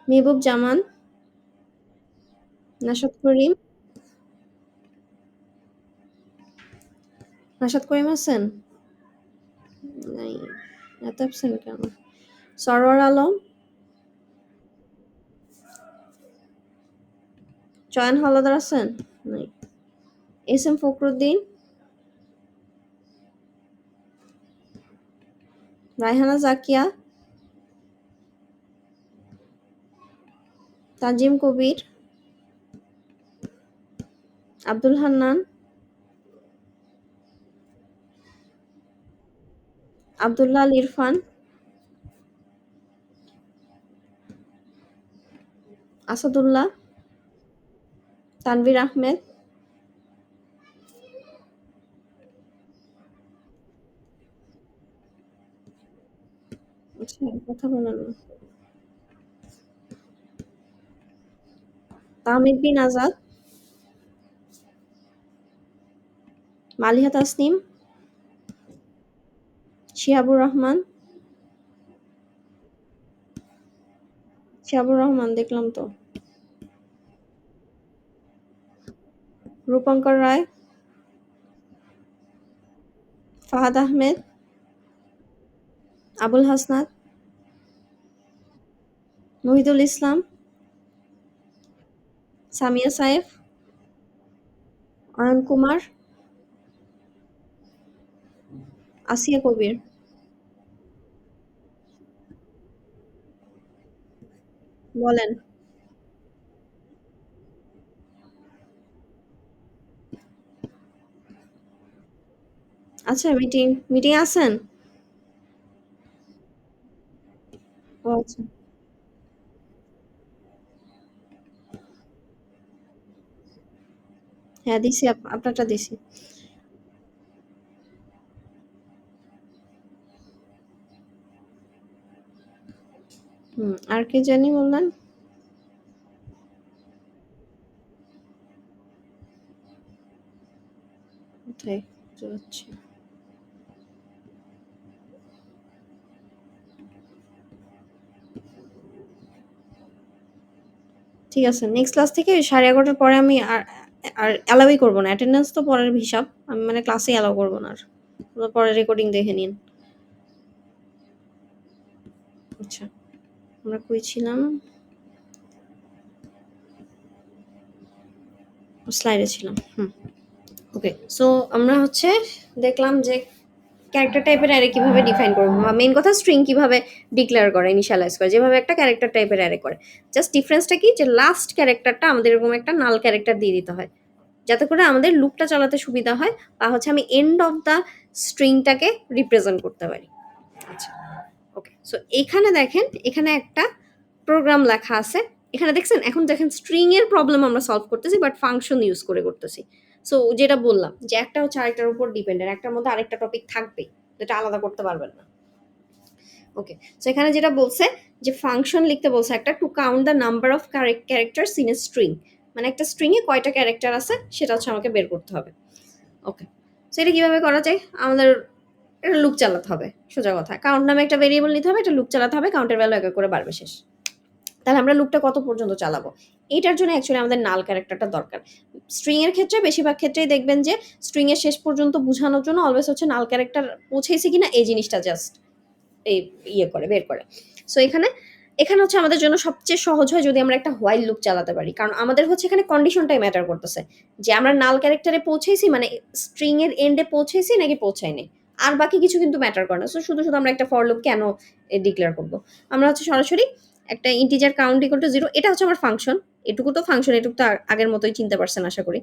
মেহবুব জামান, নাশাদ করিম, নাশাদ করিম আছেন? নাই। এত অ্যাবসেন্ট কেন? সরোয়ার আলম, চয়ন হলদার আছেন? নাই। এস এম ফখরুদ্দিন, রায়হানা জাকিয়া, তাজিম কবির, আব্দুল হান্নান, আব্দুল্লাহ আল ইরফান, আসাদুল্লাহ, তানভীর আহমেদ, আচ্ছা কথা বলেন না। তাহমিদ বিন আজাদ, মালিহা তাসনিম, শিহাবুর রহমান, শিহাবুর রহমান দেখলাম তো। রূপঙ্কর রায়, ফাহাদ আহমেদ, আবুল হাসনাত, মহিদুল ইসলাম, সামিয়া সাইফ, অয়ন কুমার, আসিয়া কবির। বলেন। আচ্ছা মিটিং মিটিং আছেন? ও আচ্ছা। হ্যাঁ দিছি, আপনারটা দিছি। আর কি জানি বললেন? কোথায় যাচ্ছে? ঠিক আছে, নেক্সট ক্লাস থেকে 11:30টার পরে আমি আর আর অ্যালাউই করব না। অ্যাটেন্ডেন্স তো পরের হিসাব। আমি মানে ক্লাসেই অ্যালাউ করব না আর। আপনারা পরে রেকর্ডিং দেখে নিন। আচ্ছা, আমরা কই ছিলাম? স্লাইডে ছিলাম। ওকে। সো আমরা হচ্ছে দেখলাম যে ক্যারেক্টার টাইপের অ্যারে কিভাবে ডিফাইন করব, বা মেইন কথা স্ট্রিং কিভাবে ডিক্লেয়ার করে, ইনিশিয়ালাইজ করে, যেভাবে একটা ক্যারেক্টার টাইপের অ্যারে করে। জাস্ট ডিফারেন্সটা কি, যে লাস্ট ক্যারেক্টারটা আমাদের এরকম একটা নাল ক্যারেক্টার দিয়ে দিতে হয়, যাতে করে আমাদের লুপটা চালাতে সুবিধা হয়, বা হচ্ছে আমি এন্ড অফ দ্য স্ট্রিংটাকে রিপ্রেজেন্ট করতে পারি। আচ্ছা, ওকে। সো এখানে দেখেন, এখানে একটা প্রোগ্রাম লেখা আছে। এখানে দেখছেন, এখন দেখেন স্ট্রিং এর প্রবলেম আমরা সলভ করতেছি, বাট ফাংশন ইউজ করে করতেছি। সো যেটা বললাম যে একটা হচ্ছে আরেকটার উপর ডিপেন্ডেন্ট, একটার মধ্যে আরেকটা টপিক থাকবেই, যেটা আলাদা করতে পারবেন না। ওকে। সো এখানে যেটা বলছে, যে ফাংশন লিখতে বলছে একটা, to count the number of characters in a string, মানে একটা স্ট্রিং এ কয়টা ক্যারেক্টার আছে সেটা হচ্ছে আমাকে বের করতে হবে। ওকে। সো এটা কিভাবে করা যায়? আমাদের এটা লুপ চালাতে হবে, সোজা কথা। কাউন্ট নামে একটা ভেরিয়েবল নিতে হবে, এটা লুপ চালাতে হবে, কাউন্টের ভ্যালু এক এক করে বাড়বে, শেষ। তাহলে আমরা লুপটা কত পর্যন্ত চালাবো? এটার জন্য অ্যাকচুয়ালি আমাদের নাল ক্যারেক্টারটা দরকার। স্ট্রিং এর ক্ষেত্রে বেশিরভাগ ক্ষেত্রেই দেখবেন যে স্ট্রিং এর শেষ পর্যন্ত বোঝানোর জন্য অলওয়েজ হচ্ছে নাল ক্যারেক্টার পৌঁছেছে কিনা এই জিনিসটা জাস্ট এই বের করে। সো এখানে হচ্ছে আমাদের জন্য সবচেয়ে সহজ হয় যদি আমরা একটা হোয়াইল লুপ চালাতে পারি, কারণ আমাদের হচ্ছে এখানে কন্ডিশনটাই ম্যাটার করতেছে যে আমরা নাল ক্যারেক্টারে পৌঁছেছি, মানে স্ট্রিং এর এন্ডে পৌঁছেছি নাকি পৌঁছাইনি, আর বাকি কিছু কিন্তু ম্যাটার করে না। সো শুধু শুধু আমরা একটা ফর লুপ কেন ডিক্লেয়ার করব? আমরা হচ্ছে সরাসরি একটা ইন্টিজার কাউন্ট ইকুয়াল টু 0, এটা হচ্ছে আমার ফাংশন। এটুকু তো ফাংশন, এটুকু তো আগের মতোই চিনতে পারছেন আশা করি।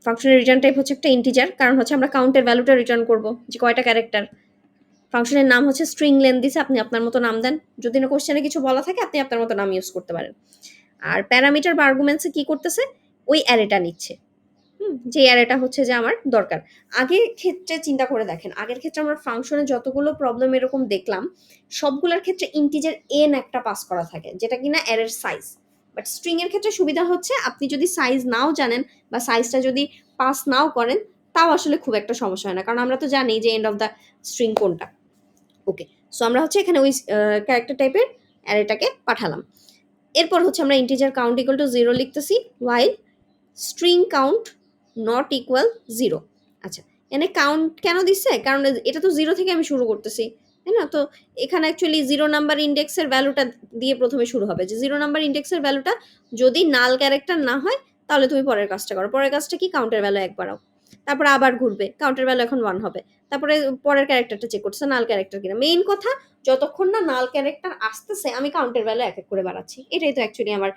ফাংশনের রিটার্ন টাইপ হচ্ছে একটা ইন্টিজার, কারণ হচ্ছে আমরা কাউন্টের ভ্যালুটা রিটার্ন করব যে কয়টা ক্যারেক্টার। ফাংশনের নাম হচ্ছে স্ট্রিং লেন দিছে, আপনি আপনার মতো নাম দেন। যদি না কোশ্চেনে কিছু বলা থাকে আপনি আপনার মতো নাম ইউজ করতে পারেন। আর প্যারামিটার বা আর্গুমেন্টসে কি করতেছে, ওই অ্যারেটা নিচ্ছে। যে অ্যারেটা হচ্ছে যে আমার দরকার। আগের ক্ষেত্রে চিন্তা করে দেখেন, আগের ক্ষেত্রে আমরা ফাংশনে যতগুলো প্রবলেম এরকম দেখলাম সবগুলোর ক্ষেত্রে ইন্টিজার এন একটা পাস করা থাকে, যেটা কিনা অ্যারের সাইজ। বাট স্ট্রিং এর ক্ষেত্রে সুবিধা হচ্ছে আপনি যদি সাইজ নাও জানেন বা সাইজটা যদি পাস নাও করেন তাও আসলে খুব একটা সমস্যা হয় না, কারণ আমরা তো জানি যে এন্ড অফ দ্য স্ট্রিং কোনটা। ওকে, সো আমরা হচ্ছে এখানে ওই ক্যারেক্টার টাইপের অ্যারেটাকে পাঠালাম। এরপর হচ্ছে আমরা ইন্টিজার কাউন্ট ইকুয়াল টু 0 লিখতেছি, ওয়াইল স্ট্রিং কাউন্ট নট ইকুয়াল 0। আচ্ছা, এখানে কাউন্ট কেন দিচ্ছে? কারণ এটা তো 0 থেকে আমি শুরু করতেছি, তাই না? তো এখানে অ্যাকচুয়ালি 0 নাম্বার ইন্ডেক্সের ভ্যালুটা দিয়ে প্রথমে শুরু হবে, যে 0 নাম্বার ইন্ডেক্সের ভ্যালুটা যদি নাল ক্যারেক্টার না হয় তাহলে তুমি পরের কাজটা করো। পরের কাজটা কি? কাউন্টের ভ্যালু 1 বাড়াও। তারপরে আবার ঘুরবে, কাউন্টের ভ্যালু এখন 1 হবে। তারপরে পরের ক্যারেক্টারটা চেক করতেছে নাল ক্যারেক্টার কিনা। মেইন কথা, যতক্ষণ না নাল ক্যারেক্টার আসতেছে আমি কাউন্টের ভ্যালু এক এক করে বাড়াচ্ছি। এটাই তো অ্যাকচুয়ালি আমার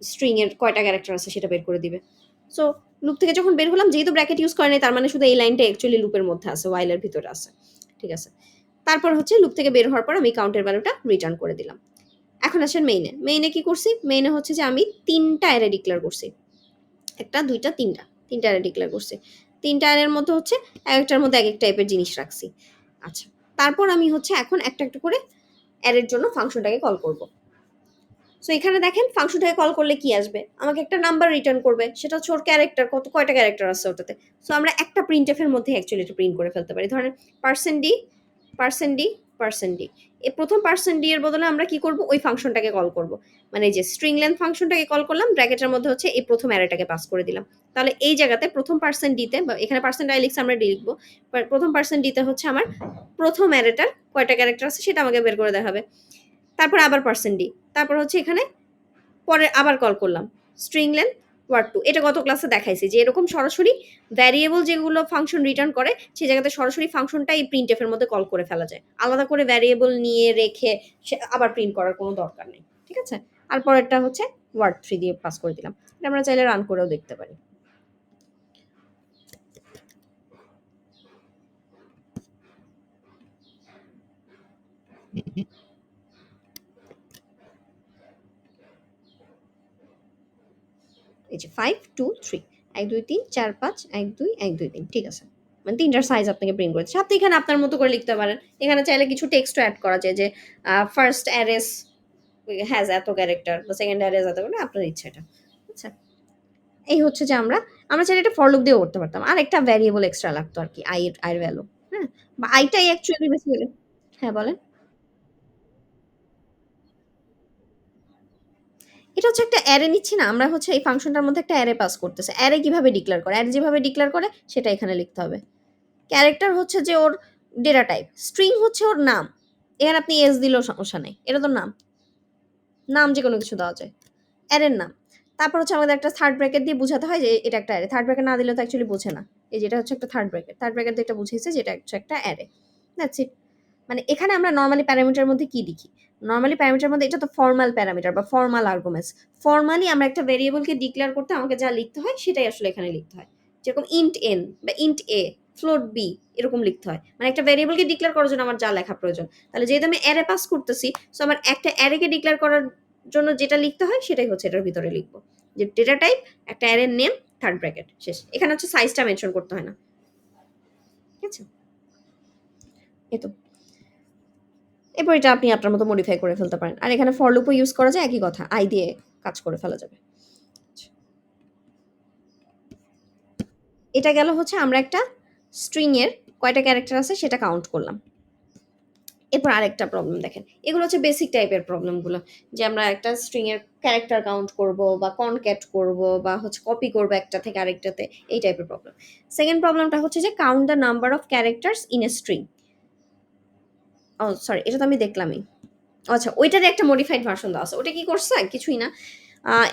স্ট্রিং এর কয়টা ক্যারেক্টার আছে সেটা বের করে দিবে। সো লুপ থেকে যখন বের হলাম, যেহেতু ব্র্যাকেট ইউজ করে নাই তার মানে শুধু এই লাইনটা অ্যাকচুয়ালি লুপের মধ্যে আছে, ওয়াইলের ভিতরে আছে। ঠিক আছে, তারপর হচ্ছে লুপ থেকে বের হওয়ার পর আমি কাউন্টের ভ্যালুটা রিটার্ন করে দিলাম। এখন আসেন মেইনে কি করছি? মেইনে হচ্ছে যে আমি 3টা অ্যারে ডিক্লেয়ার করছি, 1টা 2টা 3টা অ্যারে ডিক্লেয়ার করছি। 3টা অ্যারের মধ্যে হচ্ছে একটার মধ্যে এক এক টাইপের জিনিস রাখছি। আচ্ছা, তারপর আমি হচ্ছে এখন একটা একটা করে অ্যারের জন্য ফাংশনটাকে কল করব। সো এখানে দেখেন ফাংশনটাকে কল করলে কি আসবে, আমাকে একটা নাম্বার রিটার্ন করবে, সেটা হচ্ছে ওর ক্যারেক্টার, কয়টা ক্যারেক্টার আছে ওটাতে। সো আমরা একটা প্রিন্টএফ এর মধ্যে অ্যাকচুয়ালি এটা প্রিন্ট করে ফেলতে পারি। ধরেন percent D percent D percent D, এই প্রথম পার্সেন্ট ডি এর বদলে আমরা কি করব, ওই ফাংশনটাকে কল করব। মানে এই যে স্ট্রিং লেন্থ ফাংশনটাকে কল করলাম, ব্র্যাকেটের মধ্যে হচ্ছে এই প্রথম অ্যারেটাকে পাস করে দিলাম। তাহলে এই জায়গাতে প্রথম পার্সেন্ট ডিতে, বা এখানে পার্সেন্ট আই লিখছি, আমরা ডি লিখবো। প্রথম পার্সেন্ট ডিতে হচ্ছে আমার প্রথম অ্যারেটার কয়টা ক্যারেক্টার আছে সেটা আমাকে বের করে দেখাবে। তারপর আবার পার্সেন্ট ডি, তারপর হচ্ছে এখানে পরে আবার কল করলাম স্ট্রিং লেন ওয়ার্ড টু। এটা গত ক্লাসে দেখাইছি যে এরকম সরাসরি ভ্যারিয়েবল যেগুলো ফাংশন রিটার্ন করে সেই জায়গাতে সরাসরি ফাংশনটা এই প্রিন্ট এফ এর মধ্যে কল করে ফেলা যায়, আলাদা করে ভ্যারিয়েবল নিয়ে রেখে আবার প্রিন্ট করার কোনো দরকার নেই। ঠিক আছে, আর পরেরটা হচ্ছে ওয়ার্ড 3 দিয়ে পাস করে দিলাম। এটা আমরা চাইলে রান করেও দেখতে পারি। এই যে 5 2 3, 1 2 3 4 5 1 2 1 2 3, ঠিক আছে। মানে 3টার সাইজ আপনাকে প্রিন্ট করে দিচ্ছে। আপনি এখানে আপনার মতো করে লিখতে পারেন। এখানে চাইলে কিছু টেক্সটও অ্যাড করা যায় যে ফার্স্ট অ্যারেস হ্যাজ এত ক্যারেক্টার বা সেকেন্ড অ্যারেস এত, মানে আপনার ইচ্ছা এটা। আচ্ছা, এই হচ্ছে যে আমরা চাইলে এটা ফর লুপ দিয়েও করতে পারতাম। আর একটা ভ্যারিয়েবল এক্সট্রা লাগতো আরকি, এর ভ্যালু। হ্যাঁ? বা টাই অ্যাকচুয়ালি বেসিক্যালি। হ্যাঁ, বলেন। এটা হচ্ছে একটা অ্যারে নিচ্ছি না, আমরা হচ্ছে এই ফাংশনটার মধ্যে একটা অ্যারে পাস করতেছে। অ্যারে কিভাবে ডিক্লেয়ার করে? অ্যারে যেভাবে ডিক্লেয়ার করে সেটা এখানে লিখতে হবে। ক্যারেক্টার হচ্ছে যে ওর ডেটা টাইপ, স্ট্রিং হচ্ছে ওর নাম। এখানে আপনি এস দিলেও সমস্যা নেই, এটা তো নাম। নাম যে কোনো কিছু দেওয়া যায়, অ্যারের নাম। তারপর হচ্ছে আমাদের একটা থার্ড ব্র্যাকেট দিয়ে বুঝাতে হয় যে এটা একটা অ্যারে। থার্ড ব্র্যাকেট না দিলে তো অ্যাকচুয়ালি বোঝে না। এই যেটা হচ্ছে একটা থার্ড ব্র্যাকেট, থার্ড ব্র্যাকেট দিয়ে এটা বুঝিয়েছে যে এটা হচ্ছে একটা অ্যারে। That's it. মানে এখানে আমরা নরমালি প্যারামিটারের মধ্যে কি লিখি? নরমালি প্যারামিটারের মধ্যে এটা তো ফর্মাল প্যারামিটার বা ফর্মাল আর্গুমেন্টস। ফর্মালি আমরা একটা ভেরিয়েবলকে ডিক্লেয়ার করতে আমাকে যা লিখতে হয় সেটাই আসলে এখানে লিখতে হয়। যেরকম ইন্ট এন বা ইন্ট এ, ফ্লোট বি, এরকম লিখতে হয়। মানে একটা ভেরিয়েবলকে ডিক্লেয়ার করার জন্য আমার যা লেখা প্রয়োজন। তাহলে যেহেতু আমি অ্যারে পাস করতেছি, সো আমার একটা অ্যারেকে ডিক্লেয়ার করার জন্য যেটা লিখতে হয় সেটাই হচ্ছে এটার ভিতরে লিখবো। যে ডেটা টাইপ, একটা অ্যারের নেম, থার্ড ব্র্যাকেট, শেষ। এখানে হচ্ছে সাইজটা মেনশন করতে হয় না। ঠিক আছে, এই তো। এরপর এটা আপনি আপনার মতো মডিফাই করে ফেলতে পারেন। আর এখানে ফর লুপও ইউজ করা যায়, একই কথা, আই দিয়ে কাজ করে ফেলা যাবে। এটা গেল হচ্ছে আমরা একটা স্ট্রিং এর কয়টা ক্যারেক্টার আছে সেটা কাউন্ট করলাম। এরপর আরেকটা প্রবলেম দেখেন, এগুলো হচ্ছে বেসিক টাইপের প্রবলেমগুলো, যে আমরা একটা স্ট্রিং এর ক্যারেক্টার কাউন্ট করব বা কনক্যাট করব বা হচ্ছে কপি করব একটা থেকে আরেকটাতে, এই টাইপের প্রবলেম। সেকেন্ড প্রবলেমটা হচ্ছে যে count the number of characters in a string. Oh sorry, এটা তো আমি দেখলামই। আচ্ছা, ওইটারই একটা মডিফাইড ভার্সন দেওয়া আছে। ওটা কি করছে? কিছুই না।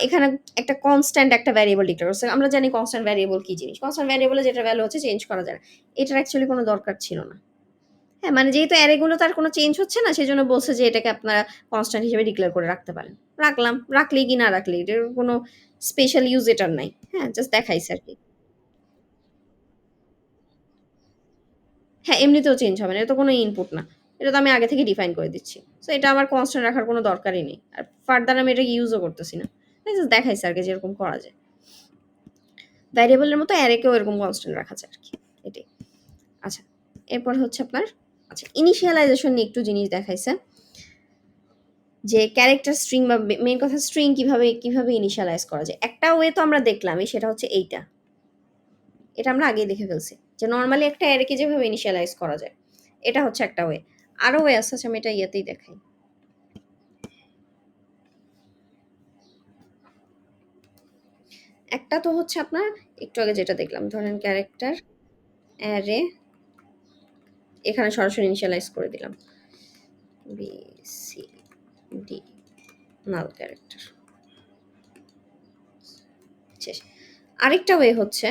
এখানে একটা কনস্ট্যান্ট একটা ভ্যারিয়েবল ডিক্লেয়ার করছে। আমরা জানি কনস্ট্যান্ট ভ্যারিয়েবল কি জিনিস। কনস্ট্যান্ট ভ্যারিয়েবলে যেটা ভ্যালু হচ্ছে চেঞ্জ করা যায় না। এটার অ্যাকচুয়ালি কোনো দরকার ছিল না। হ্যাঁ, মানে যেহেতু অ্যারেগুলো তার কোনো চেঞ্জ হচ্ছে না, সেজন্য বলছে যে এটাকে আপনারা কনস্ট্যান্ট হিসেবে ডিক্লেয়ার করে রাখতে পারেন। রাখলাম, রাখলেই কি না রাখলেই, এটার কোনো স্পেশাল ইউজ এটার নাই। হ্যাঁ, জাস্ট দেখাইছে আরকি। হ্যাঁ, এমনিতেও চেঞ্জ হবে না। এটা তো কোনো ইনপুট না। এটা তো আমি আগে থেকে ডিফাইন করে দিচ্ছি। সো এটা আমার কনস্ট্যান্ট রাখার কোনো দরকারই নেই। আর ফার্দার আমি এটা ইউজও করতেছি না। জাস্ট দেখাইছে আরকি যে এরকম করা যায়। ভ্যারিয়েবলের মতো অ্যারেকেও এরকম কনস্ট্যান্ট রাখা যায় আরকি। এটাই। আচ্ছা, এরপর হচ্ছে আপনার আচ্ছা ইনিশিয়ালাইজেশন নিয়ে একটু জিনিস দেখাইছে। যে ক্যারেক্টার স্ট্রিং বা মেইন কথা স্ট্রিং কিভাবে ইনিশিয়ালাইজ করা যায়। একটা ওয়ে তো আমরা দেখলামই, সেটা হচ্ছে এইটা। এটা আমরা আগেই দেখে ফেলছি। যে নরমালি একটা অ্যারেকে যেভাবে ইনিশিয়ালাইজ করা যায়। এটা হচ্ছে একটা ওয়ে। আরো ওয়ে আছে, আচ্ছা আমি এটা ইয়েতেই দেখাই। একটা তো হচ্ছে আপনার একটু আগে যেটা দেখলাম, ধরেন ক্যারেক্টার অ্যারে, এখানে সরাসরি ইনিশিয়ালাইজ করে দিলাম। বি সি ডি, নাল ক্যারেক্টার, শেষ। আরেকটা ওয়ে হচ্ছে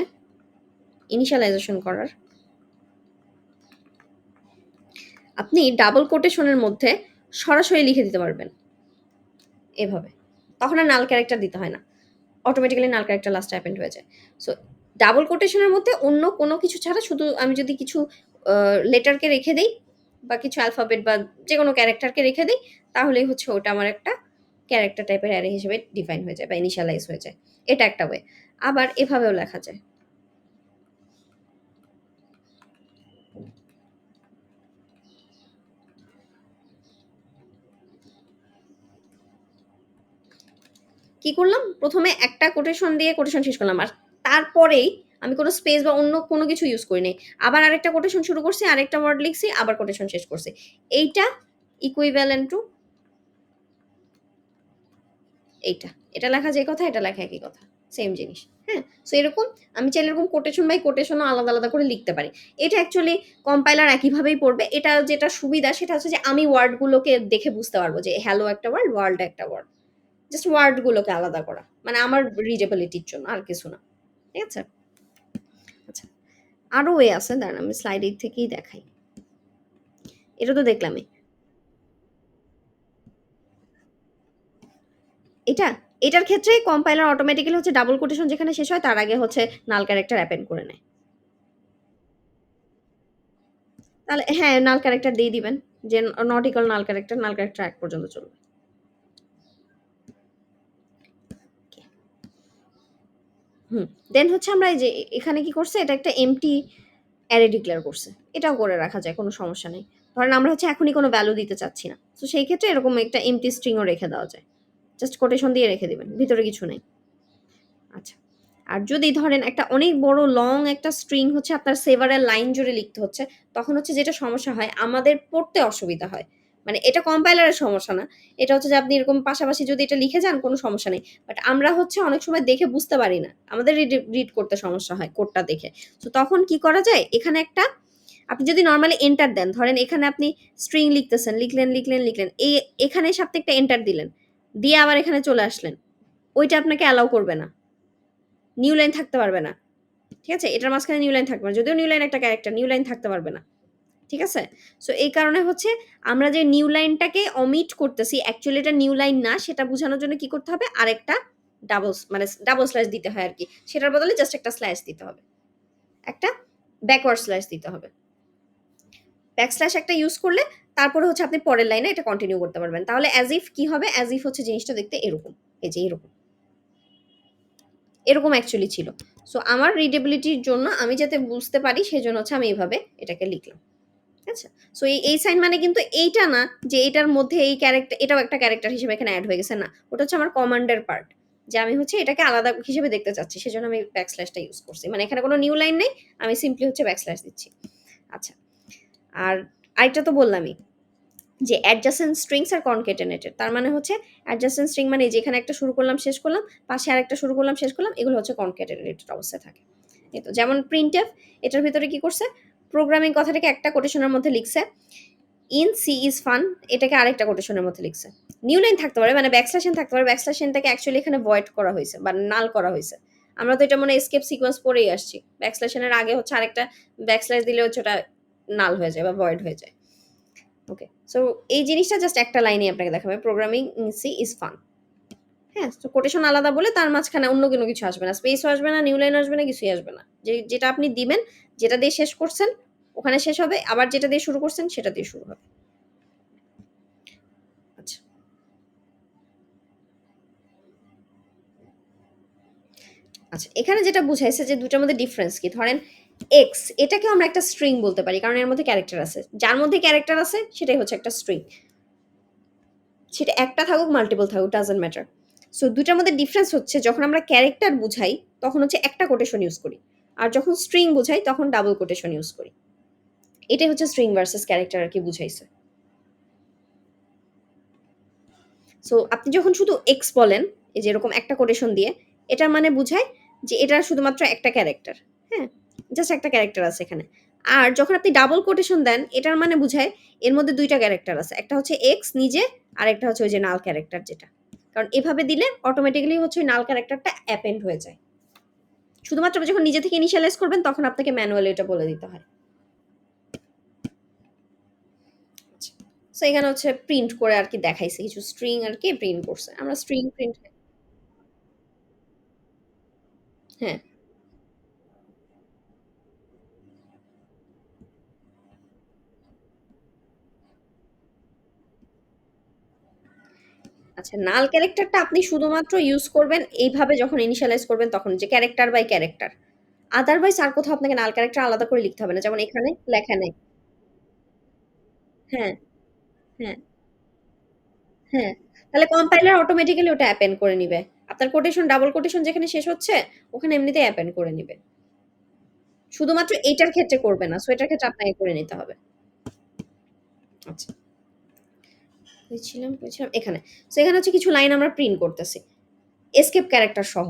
ইনিশিয়ালাইজেশন করার, আপনি ডাবল কোটেশনের মধ্যে সরাসরি লিখে দিতে পারবেন এভাবে। তখন আর নাল ক্যারেক্টার দিতে হয় না। অটোমেটিক্যালি নাল ক্যারেক্টার লাস্টে অ্যাপেন্ড হয়ে যায়। সো ডাবল কোটেশনের মধ্যে অন্য কোনো কিছু ছাড়া শুধু আমি যদি কিছু লেটারকে রেখে দেই বা কিছু অ্যালফাবেট বা যেকোনো ক্যারেক্টারকে রেখে দেই, তাহলেই হচ্ছে ওটা আমার একটা ক্যারেক্টার টাইপের অ্যারে হিসেবে ডিফাইন হয়ে যায় বা ইনিশিয়ালাইজ হয়ে যায়। এটা একটা ওয়ে। আবার এভাবেও লেখা যায়। কি করলাম? ১ম এ একটা কোটেশন দিয়ে কোটেশন শেষ করলাম। আর তারপরেই আমি কোনো স্পেস বা অন্য কোনো কিছু ইউজ করি নাই। আবার আরেকটা কোটেশন শুরু করছি, আরেকটা ওয়ার্ড লিখছি, আবার কোটেশন শেষ করছি। এইটা ইকুইভ্যালেন্ট টু এইটা। এটা লেখা যে কথা, এটা লেখা একই কথা। সেম জিনিস। হ্যাঁ? সো এরকম আমি চাইলে এরকম কোটেশন বাই কোটেশনও আলাদা, আলাদা করে লিখতে পারি। এটা অ্যাকচুয়ালি কম্পাইলার একইভাবেই পড়বে। এটা যেটা সুবিধা সেটা হচ্ছে যে আমি ওয়ার্ডগুলোকে দেখে বুঝতে পারবো যে হ্যালো একটা ওয়ার্ড, ওয়ার্ল্ড একটা ওয়ার্ড। জাস্ট ওয়ার্ডগুলোকে আলাদা করা। মানে আমার রিডেবিলিটির জন্য আর কিছু না। ঠিক আছে? আচ্ছা। আরো ওয়ে আছে, দাঁড়ান আমি স্লাইড থেকেই দেখাই। এটা তো দেখলামই। এটা? এটার ক্ষেত্রে কম্পাইলার অটোমেটিক্যালি হচ্ছে ডাবল কোটেশন যেখানে শেষ হয় তার আগে হচ্ছে নাল ক্যারেক্টার অ্যাপেন্ড করে নেয়। তাহলে হ্যাঁ, নাল ক্যারেক্টার দিয়ে দিবেন। যে not equal null character, null character ১ পর্যন্ত চলবে। হুম। দেন হচ্ছে আমরা এই যে এখানে কি করছে, এটা একটা এম্পটি অ্যারে ডিক্লেয়ার করছে। এটাও করে রাখা যায়, কোনো সমস্যা নেই। ধরেন আমরা হচ্ছে এখনই কোনো ভ্যালু দিতে চাচ্ছি না। তো সেই ক্ষেত্রে এরকম একটা এম্পটি স্ট্রিং ও রেখে দেওয়া যায়। জাস্ট কোটেশন দিয়ে রেখে দিবেন। ভিতরে কিছু নেই। আচ্ছা। আর যদি ধরেন একটা অনেক বড় লং একটা স্ট্রিং হচ্ছে আপনার সেভারাল লাইন জুড়ে লিখতে হচ্ছে, তখন হচ্ছে যেটা সমস্যা হয়, আমাদের পড়তে অসুবিধা হয়। মানে এটা কম্পাইলারের সমস্যা না। এটা হচ্ছে যে আপনি এরকম পাশাপাশি যদি এটা লিখে যান কোনো সমস্যা নেই। বাট আমরা হচ্ছে অনেক সময় দেখে বুঝতে পারি না। আমাদের রিড করতে সমস্যা হয় কোডটা দেখে। সো তখন কি করা যায়? এখানে একটা আপনি যদি নরমালি এন্টার দেন, ধরেন এখানে আপনি স্ট্রিং লিখতেছেন, লিখলেন। এখানে এসে আপনি একটা এন্টার দিলেন। দিয়ে আবার এখানে চলে আসলেন। ওইটা আপনাকে অ্যালাও করবে না। নিউ লাইন থাকতে পারবে না। ঠিক আছে? এটার মাঝখানে নিউ লাইন থাকবে না। যদিও নিউ লাইন একটা ক্যারেক্টার, নিউ লাইন থাকতে পারবে না। ঠিক আছে? সো এই কারণে হচ্ছে আমরা যে নিউ লাইনটাকে অমিট করতেছি, অ্যাকচুয়ালি এটা নিউ লাইন না সেটা বুঝানোর জন্য কি করতে হবে? আরেকটা মানে ডাবল স্ল্যাশ দিতে হয় আরকি। সেটার বদলে জাস্ট একটা স্ল্যাশ দিতে হবে। একটা ব্যাকওয়ার্ড স্ল্যাশ দিতে হবে। ব্যাকস্ল্যাশ একটা ইউজ করলে তারপরে হচ্ছে আপনি পরের লাইনে এটা কন্টিনিউ করতে পারবেন। তাহলে অ্যাজ ইফ কি হবে? অ্যাজ ইফ হচ্ছে জিনিসটা দেখতে এরকম। এই যে এরকম। এরকম অ্যাকচুয়ালি ছিল। সো আমার রিডেবিলিটির জন্য আমি যাতে বুঝতে পারি সেজন্য হচ্ছে আমি এভাবে এটাকে লিখলাম। আচ্ছা? সো এই সাইন মানে কিন্তু এইটা না যে এটার মধ্যে এই ক্যারেক্টার এটাও একটা ক্যারেক্টার হিসেবে এখানে এড হয়ে গেছে না। ওটা হচ্ছে আমার কমান্ডের পার্ট। যে আমি হচ্ছে এটাকে আলাদা হিসেবে দেখতে চাচ্ছি। সেজন্য আমি ব্যাকস্ল্যাশটা ইউজ করছি। মানে এখানে কোনো নিউ লাইন নেই। আমি সিম্পলি হচ্ছে ব্যাকস্ল্যাশ দিচ্ছি। আচ্ছা। আর আরেকটা তো বললামই। যে অ্যাডজাসেন্ট স্ট্রিংস আর কনকেটেনেটেড, তার মানে হচ্ছে অ্যাডজাসেন্ট স্ট্রিং মানে যেখানে একটা শুরু করলাম শেষ করলাম, পাশে আরেকটা শুরু করলাম শেষ করলাম, এগুলো হচ্ছে কনকেটেনেটেড অবস্থায় থাকে। এই তো যেমন প্রিন্টএফ, এটার ভিতরে কি করছে, প্রোগ্রামিং কথাটাকে একটা কোটেশনের মধ্যে লিখছে, ইন সি ইজ ফান এটাকে আরেকটা কোটেশনের মধ্যে লিখছে। নিউ লাইন থাকতে পারে, মানে ব্যাকস্ল্যাশ এন থাকতে পারে, ব্যাকস্ল্যাশ এনটাকে অ্যাকচুয়ালি এখানে ভয়েড করা হয়েছে বা নাল করা হয়েছে। আমরা তো এটা মনে এসকেপ সিকোয়েন্স পড়েই আসছি, ব্যাকস্ল্যাশ এনের আগে হচ্ছে আরেকটা ব্যাকস্ল্যাশ দিলে হচ্ছে ওটা নাল হয়ে যায় বা ভয়েড হয়ে যায়। ওকে, সো এই জিনিসটা জাস্ট একটা লাইনে আপনাকে দেখাবে, programming in C is fun. হ্যাঁ, তো কোটেশন আলাদা বলে তার মাঝখানে অন্য কোনো কিছু আসবে না, স্পেসও আসবে না, নিউ লাইন আসবে না, কিছুই আসবে না। যেটা আপনি দিবেন, যেটা দিয়ে শেষ করছেন ওখানে শেষ হবে, আবার যেটা দিয়ে শুরু করছেন সেটা দিয়ে শুরু হবে। আচ্ছা, আচ্ছা এখানে যেটা বুঝাইছে যে দুটার মধ্যে ডিফারেন্স কি, ধরেন এক্স এটাকেও আমরা একটা স্ট্রিং বলতে পারি কারণ এর মধ্যে ক্যারেক্টার আছে, যার মধ্যে ক্যারেক্টার আছে সেটাই হচ্ছে একটা স্ট্রিং, সেটা একটা থাকুক মাল্টিপল থাকুক ডাজন্ট ম্যাটার। সো দুটার মধ্যে ডিফারেন্স হচ্ছে যখন আমরা ক্যারেক্টার বুঝাই তখন হচ্ছে একটা কোটেশন ইউজ করি, আর যখন স্ট্রিং বুঝাই তখন ডাবল কোটেশন ইউজ করি। এটাই হচ্ছে স্ট্রিং ভার্সেস ক্যারেক্টার আর কি বুঝাইছে। সো আপনি যখন শুধু এক্স বলেন এই যে এরকম একটা কোটেশন দিয়ে, এটার মানে বুঝায় যে এটা শুধুমাত্র একটা ক্যারেক্টার, হ্যাঁ, জাস্ট একটা ক্যারেক্টার আছে এখানে। আর যখন আপনি ডাবল কোটেশন দেন এটার মানে বুঝায় এর মধ্যে দুইটা ক্যারেক্টার আছে, একটা হচ্ছে এক্স নিজে আর একটা হচ্ছে ওই যে নাল ক্যারেক্টার যেটা, কারণ এভাবে দিলে অটোমেটিক্যালি হচ্ছে ওই নাল ক্যারেক্টারটা অ্যাপেন্ড হয়ে যায়। শুধুমাত্র যখন নিজে থেকে ইনিশিয়ালাইজ করবেন তখন আপনাকে ম্যানুয়ালি এটা বলে দিতে হয়। সো এখানে হচ্ছে প্রিন্ট করে আর কি দেখাইছে, কিছু স্ট্রিং আর কি প্রিন্ট করছে, আমরা স্ট্রিং প্রিন্ট, হ্যাঁ। আচ্ছা, নাল ক্যারেক্টারটা আপনি শুধুমাত্র ইউজ করবেন এইভাবে যখন ইনিশিয়ালাইজ করবেন তখন, যে ক্যারেক্টার বাই ক্যারেক্টার। আদারওয়াইজ আর কোথাও আপনাকে নাল ক্যারেক্টার আলাদা করে লিখতে হবে না। যেমন এখানে লেখা নেই। হ্যাঁ, হ্যাঁ, হ্যাঁ। তাহলে কম্পাইলার অটোমেটিক্যালি ওটা অ্যাপেন্ড করে নিবে। আপনার কোটেশন ডাবল কোটেশন যেখানে শেষ হচ্ছে ওখানে এমনিতেই অ্যাপেন্ড করে নিবে। শুধুমাত্র এইটার ক্ষেত্রে করবে না। সো এটার ক্ষেত্রে আপনাকে করে নিতে হবে। আচ্ছা। কই ছিলাম? এখানে। সো এখানে হচ্ছে কিছু লাইন আমরা প্রিন্ট করতেছি। এসকেপ ক্যারেক্টার সহ।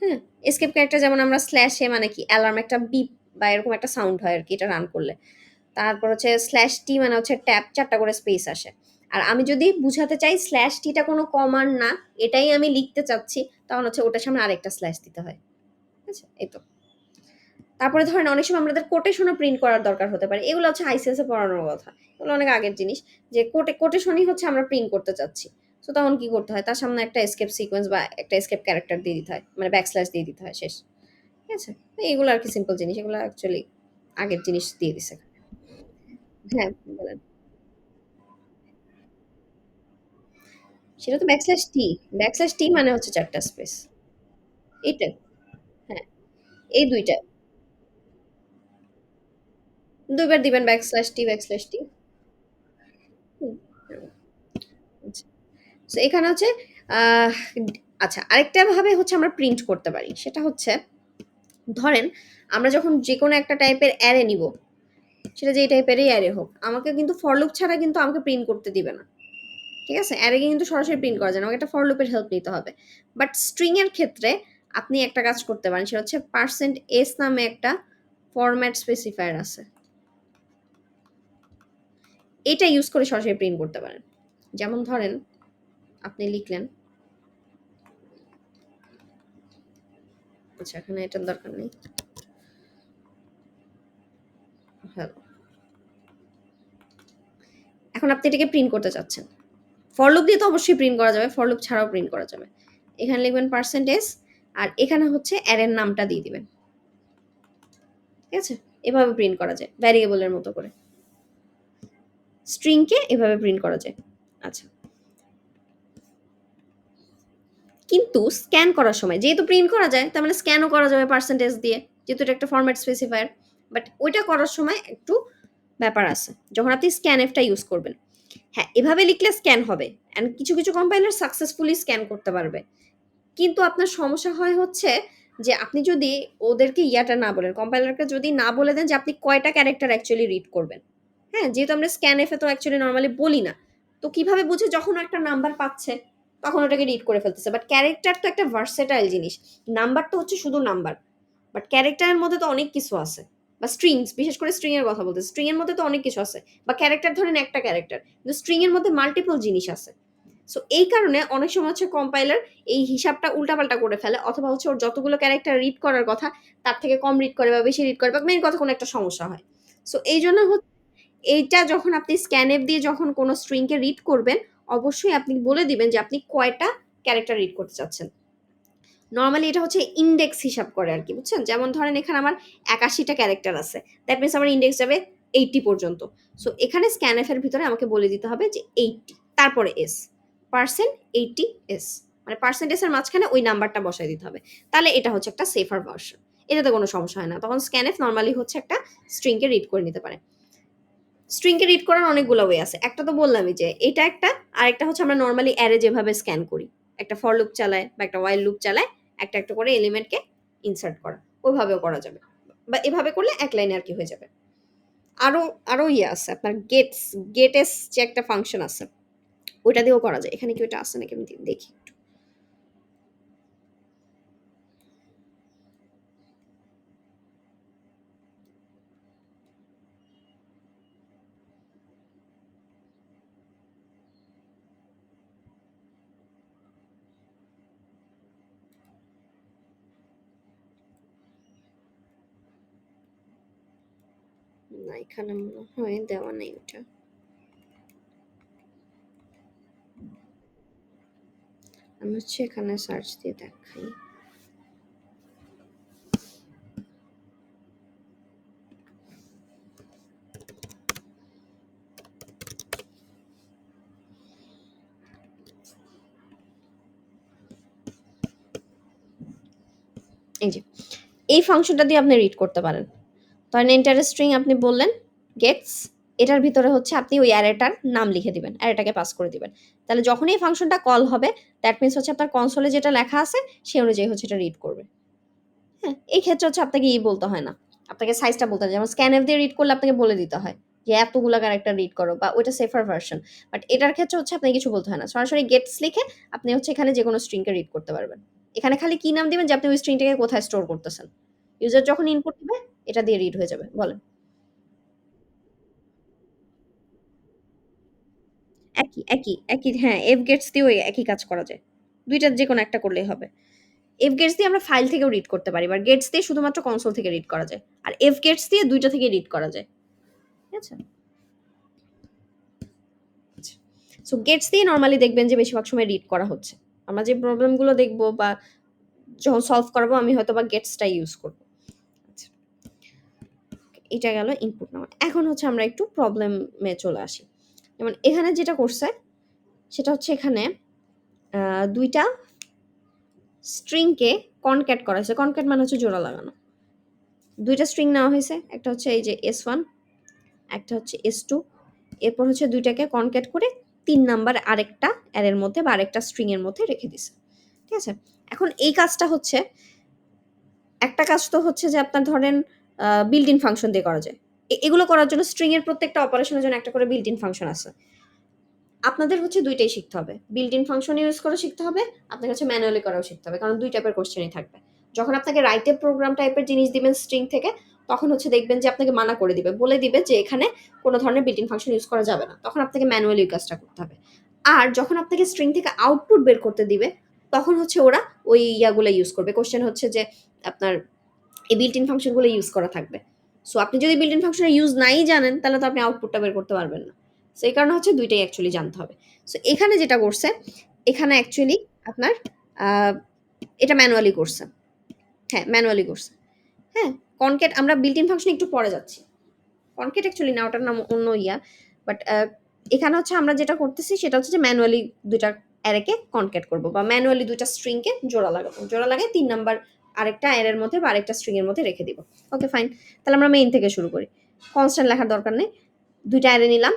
হ্যাঁ? এসকেপ ক্যারেক্টার যেমন আমরা স্ল্যাশ এ মানে কি অ্যালার্ম একটা বিপ বা এরকম একটা সাউন্ড হয় আরকি এটা রান করলে। তারপর হচ্ছে স্ল্যাশ টি মানে হচ্ছে ট্যাব ৪ টা করে স্পেস আসে। আর আমি যদি বুঝাতে চাই স্ল্যাশ টিটা কোনো কমান্ড না, এটাই আমি লিখতে চাচ্ছি, তখন হচ্ছে ওটার সামনে আরেকটা স্ল্যাশ দিতে হয়। ঠিক আছে? এই তো। তারপরে ধরেন অনেক সময় আমাদের কোটেশনও প্রিন্ট করার দরকার হতে পারে। এগুলো হচ্ছে আইসিএস এ পড়ানোর কথা। এগুলো অনেক আগের জিনিস। যে কোটেশনই হচ্ছে আমরা প্রিন্ট করতে চাচ্ছি। সো তখন কি করতে হয়? তার সামনে একটা এসকেপ সিকোয়েন্স বা একটা এসকেপ ক্যারেক্টার দিয়ে দিতে হয়। মানে ব্যাকস্ল্যাশ দিয়ে দিতে হয় শেষ। ঠিক আছে? তো এগুলো আরকি সিম্পল জিনিস। এগুলো অ্যাকচুয়ালি আগের জিনিস দিয়ে দিছে। হ্যাঁ, বলেন। সেটা তো ব্যাকস্ল্যাশ টি। ব্যাকস্ল্যাশ টি মানে হচ্ছে ৪ টা স্পেস। এইটাই। হ্যাঁ, এই ২ টা। ২ বার দিবেন ব্যাকস্ল্যাশ টি, ব্যাকস্ল্যাশ টি। হুম, হুম, আচ্ছা। সো এখানে হচ্ছে আহ আচ্ছা আরেকটা ভাবে হচ্ছে আমরা প্রিন্ট করতে পারি। সেটা হচ্ছে ধরেন আমরা যখন যেকোনো একটা টাইপের অ্যারে নিব, সেটা যেই টাইপেরই অ্যারে হোক, আমাকে কিন্তু ফর লুপ ছাড়া কিন্তু আমাকে প্রিন্ট করতে দিবে না। ঠিক আছে? অ্যারেকে কিন্তু সরাসরি প্রিন্ট করা যায় না। আমাকে একটা ফর লুপের হেল্প নিতে হবে। বাট স্ট্রিং এর ক্ষেত্রে আপনি একটা কাজ করতে পারেন। সেটা হচ্ছে %s নামে একটা ফরম্যাট স্পেসিফায়ার আছে। এটা ইউজ করে সরাসরি প্রিন্ট করতে পারেন। যেমন ধরেন আপনি লিখলেন, আচ্ছা এখানে এটার দরকার নেই। হ্যালো। এখন আপনি এটাকে প্রিন্ট করতে চাচ্ছেন। ফর লুপ দিয়ে তো অবশ্যই প্রিন্ট করা যাবে। ফর লুপ ছাড়াও প্রিন্ট করা যাবে। এখানে লিখবেন %s আর এখানে হচ্ছে অ্যারের নামটা দিয়ে দিবেন। ঠিক আছে? এভাবে প্রিন্ট করা যায়। ভ্যারিয়েবল এর মতো করে। স্ট্রিংকে এভাবে প্রিন্ট করা যায়। আচ্ছা। কিন্তু স্ক্যান করার সময় যেহেতু প্রিন্ট করা যায় তার মানে স্ক্যানও করা যাবে পার্সেন্টেজ দিয়ে, যেহেতু এটা একটা ফরম্যাট স্পেসিফায়ার। বাট ওইটা করার সময় একটু ব্যাপার আছে যখন আপনি স্ক্যানএফটা ইউজ করবেন। হ্যাঁ, এভাবে লিখলে স্ক্যান হবে অ্যান্ড কিছু কিছু কম্পাইলার সাকসেসফুলি স্ক্যান করতে পারবে। কিন্তু আপনার সমস্যা হয় হচ্ছে যে আপনি যদি ওদেরকে ইয়াটা না বলেন, কম্পাইলারকে যদি না বলে দেন যে আপনি কয়টা ক্যারেক্টার অ্যাকচুয়ালি রিড করবেন, হ্যাঁ, যেহেতু আমরা স্ক্যানএফ এ তো অ্যাকচুয়ালি নরমালি বলি না। তো কিভাবে বুঝে যখন ও একটা নাম্বার পাচ্ছে, তখন ওটাকে রিড করে ফেলতেছে। বাট ক্যারেক্টার তো একটা ভার্সেটাইল জিনিস। নাম্বার তো হচ্ছে শুধু নাম্বার। বাট ক্যারেক্টারের মধ্যে তো অনেক কিছু আছে। বা স্ট্রিংস, বিশেষ করে স্ট্রিং এর কথা বলতেছি। স্ট্রিং এর মধ্যে তো অনেক কিছু আছে। বা ক্যারেক্টার ধরেন একটা ক্যারেক্টার। কিন্তু স্ট্রিং এর মধ্যে মাল্টিপল জিনিস আছে। সো এই কারণে অনেক সময় হচ্ছে কম্পাইলার এই হিসাবটা উল্টাপাল্টা করে ফেলে, অথবা হচ্ছে ওর যতগুলো ক্যারেক্টার রিড করার কথা তার থেকে কম রিড করে বা বেশি রিড করে, বা মেইন কথা কোনো একটা সমস্যা হয়। সো এই জন্য এইটা যখন আপনি স্ক্যানএফ দিয়ে যখন কোনো স্ট্রিংকে রিড করবেন, অবশ্যই আপনি বলে দিবেন যে আপনি কয়টা ক্যারেক্টার রিড করতে চাচ্ছেন। নরমালি এটা হচ্ছে ইন্ডেক্স হিসাব করে আরকি, বুঝছেন? যেমন ধরেন এখানে আমার ৮১ টা ক্যারেক্টার আছে। দ্যাট মিনস আমার ইন্ডেক্স যাবে ৮০ পর্যন্ত। সো এখানে স্ক্যানএফ এর ভিতরে আমাকে বলে দিতে হবে যে ৮০ তারপরে এস। Percent ৮০ S. মানে পার্সেন্টেজ এর মাঝখানে ওই নাম্বারটা বসায় দিতে হবে। তাহলে এটা হচ্ছে একটা সেফার ভার্সন। এটাতে কোনো সমস্যা হয় না। তখন স্ক্যানএফ নরমালি হচ্ছে একটা স্ট্রিংকে রিড করে নিতে পারে। স্ট্রিংকে রিড করার অনেকগুলো ওয়ে আছে। একটা তো বললামই যে এটা একটা, আরেকটা হচ্ছে আমরা নরমালি অ্যারে যেভাবে স্ক্যান করি। একটা ফর লুপ চালায় বা একটা while লুপ চালায়, একটা, একটা করে এলিমেন্টকে ইনসার্ট করা। ওইভাবেও করা যাবে। বা এভাবে করলে এক লাইনে আরকি হয়ে যাবে। আরো আরো ইয়ে আছে আপনার গেটস যে একটা ফাংশন আছে, ওইটা দিয়েও করা যায়। এখানে কি ওইটা আছে নাকি আমি দেখি একটু। না, এখানে মনে হয় দেওয়া নেই ওটা। আমি হচ্ছে এখানে সার্চ দিয়ে দেখাই। এই যে এই ফাংশনটা দিয়ে আপনি রিড করতে পারেন। ধরেন এন্টার স্ট্রিং আপনি বললেন গেটস, এটার ভিতরে হচ্ছে আপনি ওই অ্যারেটার নাম লিখে দিবেন, অ্যারেটাকে পাস করে দিবেন। তাহলে যখনই এই ফাংশনটা কল হবে, দ্যাট মিনস হচ্ছে আপনার কনসোলে যেটা লেখা আছে সেই অনুযায়ী হচ্ছে এটা রিড করবে। হ্যাঁ, এই ক্ষেত্রে হচ্ছে আপনাকে বলতে হয় না, আপনাকে সাইজটা বলতে হয়। যেমন স্ক্যানএফ দিয়ে রিড করলে আপনাকে বলে দিতে হয় যে এতগুলা ক্যারেক্টার রিড করো, বা ওইটা সেফার ভার্সন। বাট এটার ক্ষেত্রে হচ্ছে আপনাকে কিছু বলতে হয় না, সরাসরি গেটস লিখে আপনি হচ্ছে এখানে যে কোনো স্ট্রিংকে রিড করতে পারবেন। এখানে খালি কি নাম দিবেন যে আপনি ওই স্ট্রিংটাকে কোথায় স্টোর করতেছেন। ইউজার যখন ইনপুট দিবে এটা দিয়ে রিড হয়ে যাবে। বলেন। একই হ্যাঁ, এফ গেটস দিয়েও একই কাজ করা যায়। ২ টার যেকোনো একটা করলেই হবে। এফ গেটস দিয়ে আমরা ফাইল থেকেও রিড করতে পারি। বাট গেটস দিয়ে শুধুমাত্র কনসোল থেকে রিড করা যায়। আর এফ গেটস দিয়ে ২ টা থেকে রিড করা যায়। ঠিক আছে? আচ্ছা। সো গেটস দিয়ে নরমালি দেখবেন যে বেশিরভাগ সময় রিড করা হচ্ছে। আমরা যে প্রবলেমগুলো দেখব বা যখন সলভ করাবো আমি হয়তোবা গেটসটা ইউজ করব। আচ্ছা। এটা গেল ইনপুট নেওয়া। এখন হচ্ছে আমরা একটু প্রবলেমে চলে আসি। যেমন এখানে যেটা করছে সেটা হচ্ছে এখানে ২ টা স্ট্রিংকে কনক্যাট করা হয়েছে। কনক্যাট মানে হচ্ছে জোড়া লাগানো। ২ টা স্ট্রিং নেওয়া হয়েছে। একটা হচ্ছে এই যে S1, একটা হচ্ছে S2। এরপর হচ্ছে ২ টাকে কনক্যাট করে ৩ নাম্বার আরেকটা অ্যারের মধ্যে বা আরেকটা স্ট্রিং এর মধ্যে রেখে দিছে। ঠিক আছে? এখন এই কাজটা হচ্ছে, একটা কাজ তো হচ্ছে যে আপনার ধরেন বিল্ট ইন ফাংশন দিয়ে করা যায়। এগুলো করার জন্য স্ট্রিং এর প্রত্যেকটা অপারেশনের জন্য একটা করে বিল্ট ইন ফাংশন আছে। আপনাদের হচ্ছে ২ টাই শিখতে হবে। বিল্ট ইন ফাংশন ইউজ করা শিখতে হবে, আপনার কাছে ম্যানুয়ালি করাও শিখতে হবে। কারণ ২ টাইপের কোয়েশ্চেনই থাকবে। যখন আপনাকে রাইট এ প্রোগ্রাম টাইপের জিনিস দিবেন স্ট্রিং থেকে, তখন হচ্ছে দেখবেন যে আপনাকে মানা করে দিবে। বলে দিবে যে এখানে কোন ধরনের বিল্ট ইন ফাংশন ইউজ করা যাবে না। তখন আপনাকে ম্যানুয়ালি ওই কাজটা করতে হবে। আর যখন আপনাকে স্ট্রিং থেকে আউটপুট বের করতে দিবে, তখন হচ্ছে ওরা ওই ইয়াগুলা ইউজ করবে। কোয়েশ্চেন হচ্ছে যে আপনার এই বিল্ট ইন ফাংশন গুলো ইউজ করা থাকবে। সো আপনি যদি বিল্ট ইন ফাংশনের ইউজ নাই জানেন, তাহলে তো আপনি আউটপুটটা বের করতে পারবেন না। সো এই কারণে হচ্ছে ২ টাই অ্যাকচুয়ালি জানতে হবে। সো এখানে যেটা করছে, এখানে অ্যাকচুয়ালি আপনার আ এটা ম্যানুয়ালি করছে। হ্যাঁ, ম্যানুয়ালি করছে। হ্যাঁ? কনক্যাট আমরা বিল্ট ইন ফাংশন একটু পরে যাচ্ছি। কনক্যাট অ্যাকচুয়ালি না, ওটার নাম অন্য ইয়া। বাট এখানে হচ্ছে আমরা যেটা করতেছি সেটা হচ্ছে যে ম্যানুয়ালি ২ টা অ্যারেকে কনক্যাট করব বা ম্যানুয়ালি ২ টা স্ট্রিংকে জোড়া লাগাবো। জোড়া লাগায় ৩ নাম্বার আরেকটা অ্যারের মধ্যে বা আরেকটা স্ট্রিং এর মধ্যে রেখে দিব। ওকে ফাইন। তাহলে আমরা মেইন থেকে শুরু করি। কনস্ট্যান্ট লেখার দরকার নেই। ২ টা অ্যারে নিলাম।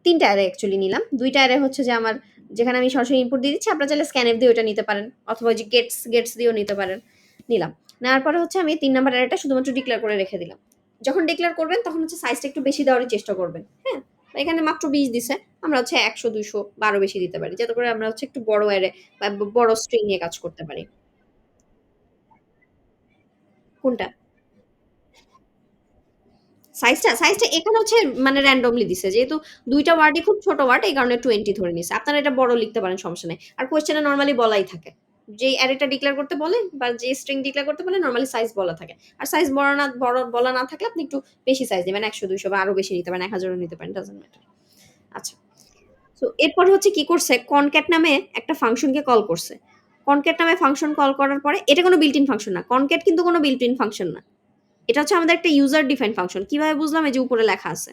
৩ টা অ্যারে অ্যাকচুয়ালি নিলাম। ২ টা অ্যারে হচ্ছে যে আমার, যেখানে আমি সরাসরি ইনপুট দিয়ে দিচ্ছি, আপনারা চাইলে স্ক্যানএফ দিয়ে ওটা নিতে পারেন। অথবা ওই যে গেটস দিয়েও নিতে পারেন। নিলাম। নেওয়ার পরে হচ্ছে আমি ৩ নাম্বার অ্যারেটা শুধুমাত্র ডিক্লেয়ার করে রেখে দিলাম। যখন ডিক্লেয়ার করবেন তখন হচ্ছে সাইজটা একটু বেশি দেওয়ারই চেষ্টা করবেন। হ্যাঁ? এখানে মাত্র ২০ দিছে। আমরা হচ্ছে ১০০, ২০০ বা আরো বেশি দিতে পারি। যাতে করে আমরা হচ্ছে একটু বড় অ্যারে বা বড় স্ট্রিং নিয়ে কাজ করতে পারি। কোনটা? সাইজটা এখানে হচ্ছে মানে randomly দিছে। যেহেতু ২ টা ওয়ার্ডই খুব ছোট ওয়ার্ড এই কারণে 20 ধরে নিছে। আপনারা এটা বড় লিখতে পারেন সমস্যা নাই। আর কোয়েশ্চেনে নরমালি বলাই থাকে। যেই অ্যারেটা ডিক্লেয়ার করতে বলে বা যে স্ট্রিং ডিক্লেয়ার করতে বলে নরমালি সাইজ বলা থাকে। আর সাইজ বড় বলা না থাকলে আপনি একটু বেশি সাইজ দিবেন। ১০০, ২০০ বা আরো বেশি নিতে পারেন। ১০০০ ও নিতে পারেন। Doesn't matter. আচ্ছা। সো এরপরে হচ্ছে কি করছে কনক্যাট নামে একটা ফাংশনকে কল করছে। কনক্যাট নামে ফাংশন কল করার পরে এটা কোনো বিল্ট ইন ফাংশন না। কনক্যাট কিন্তু কোনো বিল্ট ইন ফাংশন না। এটা হচ্ছে আমাদের একটা ইউজার ডিফাইন্ড ফাংশন। কিভাবে বুঝলাম? এই যে উপরে লেখা আছে।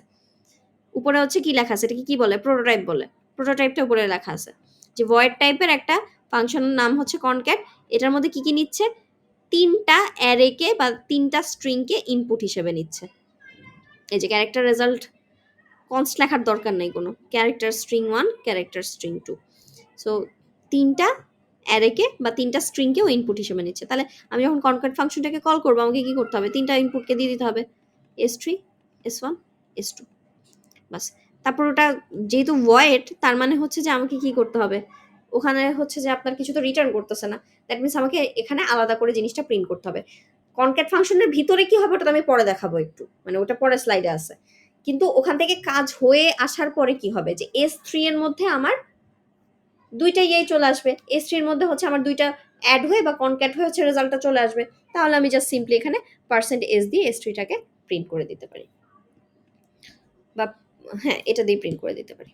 উপরে হচ্ছে কি লেখা আছে? এটাকে কি বলে? প্রোটোটাইপ বলে। প্রোটোটাইপটা উপরে লেখা আছে। যে ভয়েড টাইপের একটা ফাংশনের নাম হচ্ছে কনক্যাট। এটার মধ্যে কি নিচ্ছে? ৩ টা অ্যারেকে বা ৩ টা স্ট্রিংকে ইনপুট হিসেবে নিচ্ছে। এই যে ক্যারেক্টার রেজাল্ট কনস্ট লেখার দরকার নাই কোনো। Character string 1, character string 2। So ৩ টা অ্যারেকে বা ৩ টা স্ট্রিংকেও ইনপুট হিসেবে নিচ্ছে। তাহলে আমি যখন কনক্যাট ফাংশনটাকে কল করব আমাকে কি করতে হবে? ৩ টা ইনপুটকে দিয়ে দিতে হবে। S3, S1, S2 বাস। তারপর ওটা যেহেতু ভয়েড তার মানে হচ্ছে যে আমাকে কি করতে হবে? ওখানে হচ্ছে যে আপনার কিছু তো রিটার্ন করতেছে না। দ্যাট মিনস আমাকে এখানে আলাদা করে জিনিসটা প্রিন্ট করতে হবে। কনক্যাট ফাংশনের ভিতরে কি হবে ওটা তো আমি পরে দেখাবো একটু। মানে ওটা পরের স্লাইডে আছে। কিন্তু ওখান থেকে কাজ হয়ে আসার পরে কি হবে? যে S3 এর মধ্যে আমার ২ টা ইয়েই চলে আসবে। S3 এর মধ্যে হচ্ছে আমার ২ টা এড হয়ে বা কনক্যাট হয়ে হচ্ছে রেজাল্টটা চলে আসবে। তাহলে আমি জাস্ট সিম্পলি এখানে %s দিয়ে S3 টাকে প্রিন্ট করে দিতে পারি। বা হ্যাঁ, এটা দিয়ে প্রিন্ট করে দিতে পারি।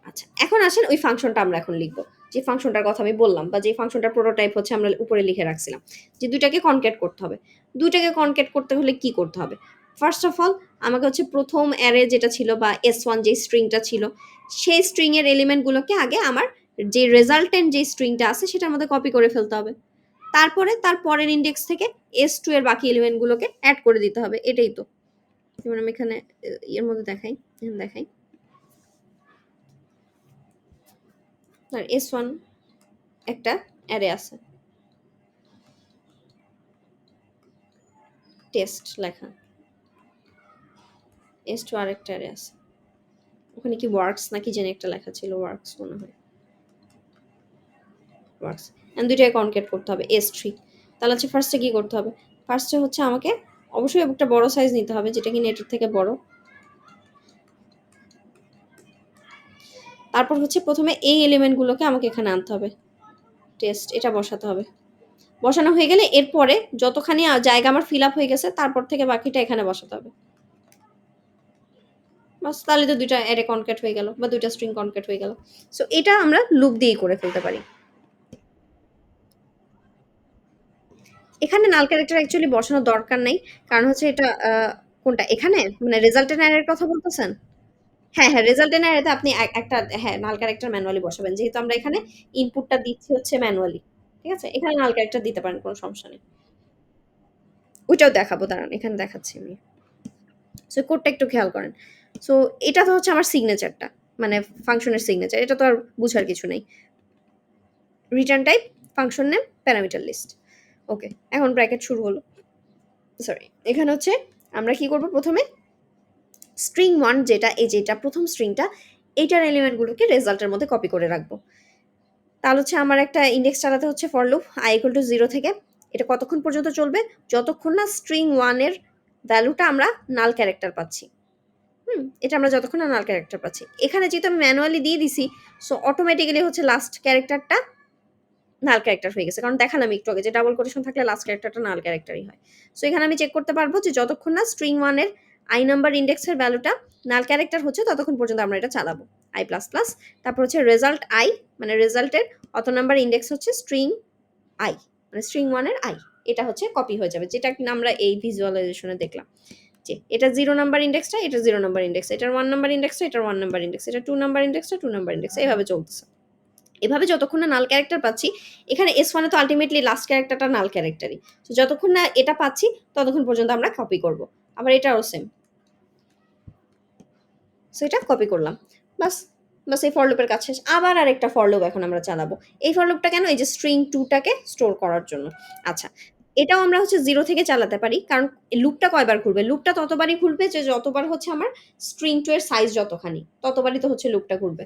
আচ্ছা, এখন আসেন ওই ফাংশনটা আমরা এখন লিখব। যে ফাংশনটার কথা আমি বললাম বা যে ফাংশনটার প্রোটোটাইপ হচ্ছে আমরা উপরে লিখে রাখছিলাম। যে ২ টাকে কনক্যাট করতে হবে। ২ টাকে কনক্যাট করতে হলে কি করতে হবে? ফার্স্ট অফ অল আমাকে হচ্ছে ১ম অ্যারে যেটা ছিল বা S1 যে স্ট্রিংটা ছিল, সেই স্ট্রিং এর এলিমেন্ট গুলোকে আগে আমার যে রেজাল্টেন্ট যে স্ট্রিংটা আছে সেটার মধ্যে কপি করে ফেলতে হবে। তারপরে তার পরের ইনডেক্স থেকে S2 এর বাকি এলিমেন্ট গুলোকে এড করে দিতে হবে। এটাই তো। যেমন আমি এখানে এর মধ্যে দেখাই, এখানে দেখাই। আর S1 একটা অ্যারে আছে। টেস্ট লেখা। S2 আরেকটা অ্যারে আছে। ওখানে কি ওয়ার্কস নাকি জানি একটা লেখা ছিল, ওয়ার্কস মনে হয়। ওয়ার্কস। এন্ড ২ টাকে কনক্যাট করতে হবে S3। তাহলে হচ্ছে ফার্স্টে কি করতে হবে? ফার্স্টে হচ্ছে আমাকে অবশ্যই একটা বড় সাইজ নিতে হবে যেটা কিনা এটার থেকে বড়। তারপর হচ্ছে ১ম এ এই এলিমেন্ট গুলোকে আমাকে এখানে আনতে হবে। টেস্ট এটা বসাতে হবে। বসানো হয়ে গেলে এরপরে যতখানি জায়গা আমার ফিল আপ হয়ে গেছে তারপর থেকে বাকিটা এখানে বসাতে হবে। বাস তাহলে তো ২ টা অ্যারে কনক্যাট হয়ে গেল বা ২ টা স্ট্রিং কনক্যাট হয়ে গেল। সো এটা আমরা লুপ দিয়েই করে ফেলতে পারি। এখানে নাল ক্যারেক্টার অ্যাকচুয়ালি বসানোর দরকার নাই। কারণ হচ্ছে এটা কোনটা? এখানে? মানে রেজাল্টেন্ট অ্যারের কথা বলতেছেন? হ্যাঁ, হ্যাঁ, রেজাল্টেন্ট অ্যারেতে আপনি একটা হ্যাঁ, নাল ক্যারেক্টার ম্যানুয়ালি বসাবেন। যেহেতু আমরা এখানে ইনপুটটা দিচ্ছি হচ্ছে ম্যানুয়ালি। ঠিক আছে? এখানে নাল ক্যারেক্টার দিতে পারেন, কোন সমস্যা নেই। ওইটাও দেখাবো দাঁড়ান, এখানে দেখাচ্ছি আমি। সো কোডটা একটু খেয়াল করেন। সো এটা তো হচ্ছে আমার সিগনেচারটা। মানে ফাংশনের সিগনেচার। এটা তো আর বুঝার কিছু নেই। Return type, function name, parameter list. Okay, এখন ব্র্যাকেট শুরু হলো। সরি। এখানে হচ্ছে আমরা কি করব ১ম এ স্ট্রিং 1 যেটা এই যে এটা ১ম স্ট্রিংটা এইটার এলিমেন্ট গুলোকে রেজাল্টের মধ্যে কপি করে রাখবো। তাহলে হচ্ছে আমার একটা ইনডেক্স চালাতে হচ্ছে ফর লুপ i = 0 থেকে। এটা কতক্ষণ পর্যন্ত চলবে? যতক্ষণ না স্ট্রিং 1 এর ভ্যালুটা আমরা নাল ক্যারেক্টার পাচ্ছি। এটা আমরা যতক্ষণ না নাল ক্যারেক্টার পাচ্ছি। এখানে যেহেতু আমি ম্যানুয়ালি দিয়ে দিছি, সো অটোমেটিক্যালি হচ্ছে লাস্ট ক্যারেক্টারটা নাল ক্যারেক্টার হয়ে গেছে। কারণ দেখালাম একটু আগে যে ডাবল কোটেশন থাকলে লাস্ট ক্যারেক্টারটা নাল ক্যারেক্টারই হয়। সো এখানে আমি চেক করতে পারবো যে যতক্ষণ না স্ট্রিং 1 এর i নাম্বার ইনডেক্সের ভ্যালুটা নাল ক্যারেক্টার হচ্ছে ততক্ষণ পর্যন্ত আমরা এটা চালাবো। i++। তারপর হচ্ছে রেজাল্ট i মানে রেজাল্টের অত নাম্বার ইনডেক্স হচ্ছে স্ট্রিং i মানে স্ট্রিং 1 এর i। এটা হচ্ছে কপি হয়ে যাবে। যেটা কিনা আমরা এই ভিজুয়ালাইজেশনে দেখলাম। যে এটা 0 নাম্বার ইনডেক্সটা, এটা 0 নাম্বার ইনডেক্স, এটার 1 নাম্বার ইনডেক্সটা, এটার 1 নাম্বার ইনডেক্স, এটা 2 নাম্বার ইনডেক্সটা, 2 নাম্বার ইনডেক্স এভাবে চলতেছে। এভাবে যতক্ষণ না নাল ক্যারেক্টার পাচ্ছি, এখানে S1 এ তো আল্টিমেটলি লাস্ট ক্যারেক্টারটা নাল ক্যারেক্টারই। তো যতক্ষণ না এটা পাচ্ছি ততক্ষণ পর্যন্ত আমরা কপি করব। আবার এটাও সেম। সো এটা কপি করলাম। বাস, বাস এই ফর লুপের কাজ শেষ। আবার আরেকটা ফর লুপ এখন আমরা চালাবো। এই ফর লুপটা কেন? এই যে স্ট্রিং 2 টাকে স্টোর করার জন্য। আচ্ছা। এটাও আমরা হচ্ছে 0 থেকে চালাতে পারি। কারণ লুপটা কয়বার ঘুরবে? লুপটা ততবারই ঘুরবে যে যতবার হচ্ছে আমার string 2 এর সাইজ যতখানি, ততবারই তো হচ্ছে লুপটা ঘুরবে।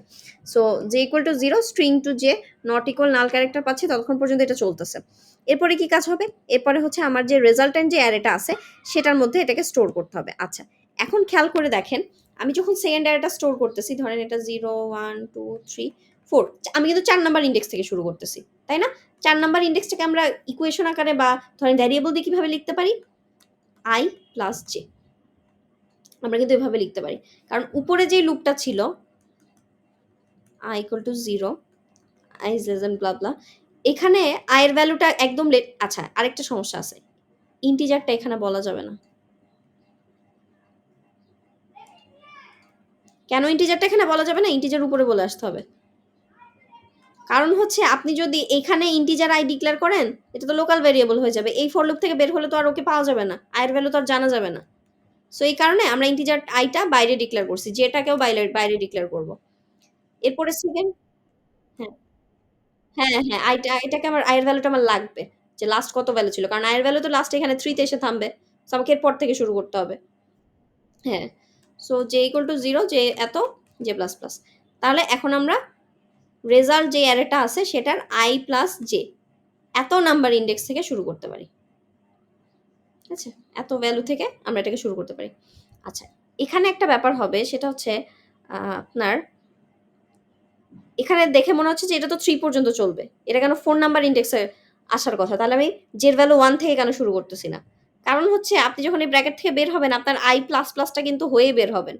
So j equal to 0 string to j not equal null character পাচ্ছি ততক্ষণ পর্যন্ত এটা চলতেছে। এরপরে কি কাজ হবে? এরপরে হচ্ছে আমার যে resultant যে অ্যারেটা আছে সেটার মধ্যে এটাকে স্টোর করতে হবে। আচ্ছা, এখন খেয়াল করে দেখেন, আমি যখন সেকেন্ড অ্যারেটা স্টোর করতেছি, ধরেন এটা 0, 1, 2, 3, 4, আমি কিন্তু 4 নাম্বার ইনডেক্স থেকে শুরু করতেছি। তাই না? 4 নাম্বার ইনডেক্সটাকে আমরা ইকুয়েশন আকারে বা ধরেন ভ্যারিয়েবল দিয়ে কিভাবে লিখতে পারি? I plus J. আমরা কিন্তু এভাবে লিখতে পারি। কারণ উপরে যে লুপটা ছিল I equal to 0, I is less than blah blah, এখানে I এর ভ্যালুটা একদম আচ্ছা, আরেকটা সমস্যা আছে। ইন্টিজারটা এখানে বলা যাবে না। কেন ইন্টিজারটা এখানে বলা যাবে না? ইন্টিজার উপরে বলে আসতে হবে। কারণ হচ্ছে আপনি যদি এখানে ইন্টিজার I ডিক্লেয়ার করেন, এটা তো লোকাল ভেরিয়েবল হয়ে যাবে। এই ফর লুপ থেকে বের হলে তো আর ওকে পাওয়া যাবে না। I এর ভ্যালু তো আর জানা যাবে না। সো এই কারণে আমরা ইন্টিজার আইটা বাইরে ডিক্লেয়ার করছি, যেটাকেও বাইরে বাইরে ডিক্লেয়ার করব। এরপরে সেকেন্ড, হ্যাঁ হ্যাঁ হ্যাঁ, আইটাকে আমার আয়ের ভ্যালুটা আমার লাগবে, যে লাস্ট কত ভ্যালু ছিল, কারণ আয়ের ভ্যালু তো লাস্ট এখানে 3 তে এসে থামবে। সো আমাকে এরপর থেকে শুরু করতে হবে। হ্যাঁ, সো জে ইকুয়াল টু 0, যে এত, জে প্লাস প্লাস। তাহলে এখন আমরা রেজাল্ট যে অ্যারেটা আছে সেটার আই প্লাস জে এত নাম্বার ইন্ডেক্স থেকে শুরু করতে পারি। আচ্ছা, এত ভ্যালু থেকে আমরা এটাকে শুরু করতে পারি। আচ্ছা, এখানে একটা ব্যাপার হবে, সেটা হচ্ছে আপনার এখানে দেখে মনে হচ্ছে যে এটা তো 3 পর্যন্ত চলবে। এটা কেন 4 নাম্বার ইনডেক্সে আসার কথা? তাহলে আমি জের ভ্যালু 1 থেকে কেন শুরু করতেছি না? কারণ হচ্ছে আপনি যখন এই ব্র্যাকেট থেকে বের হবেন, আপনার i++ টা কিন্তু হয়ে বের হবেন।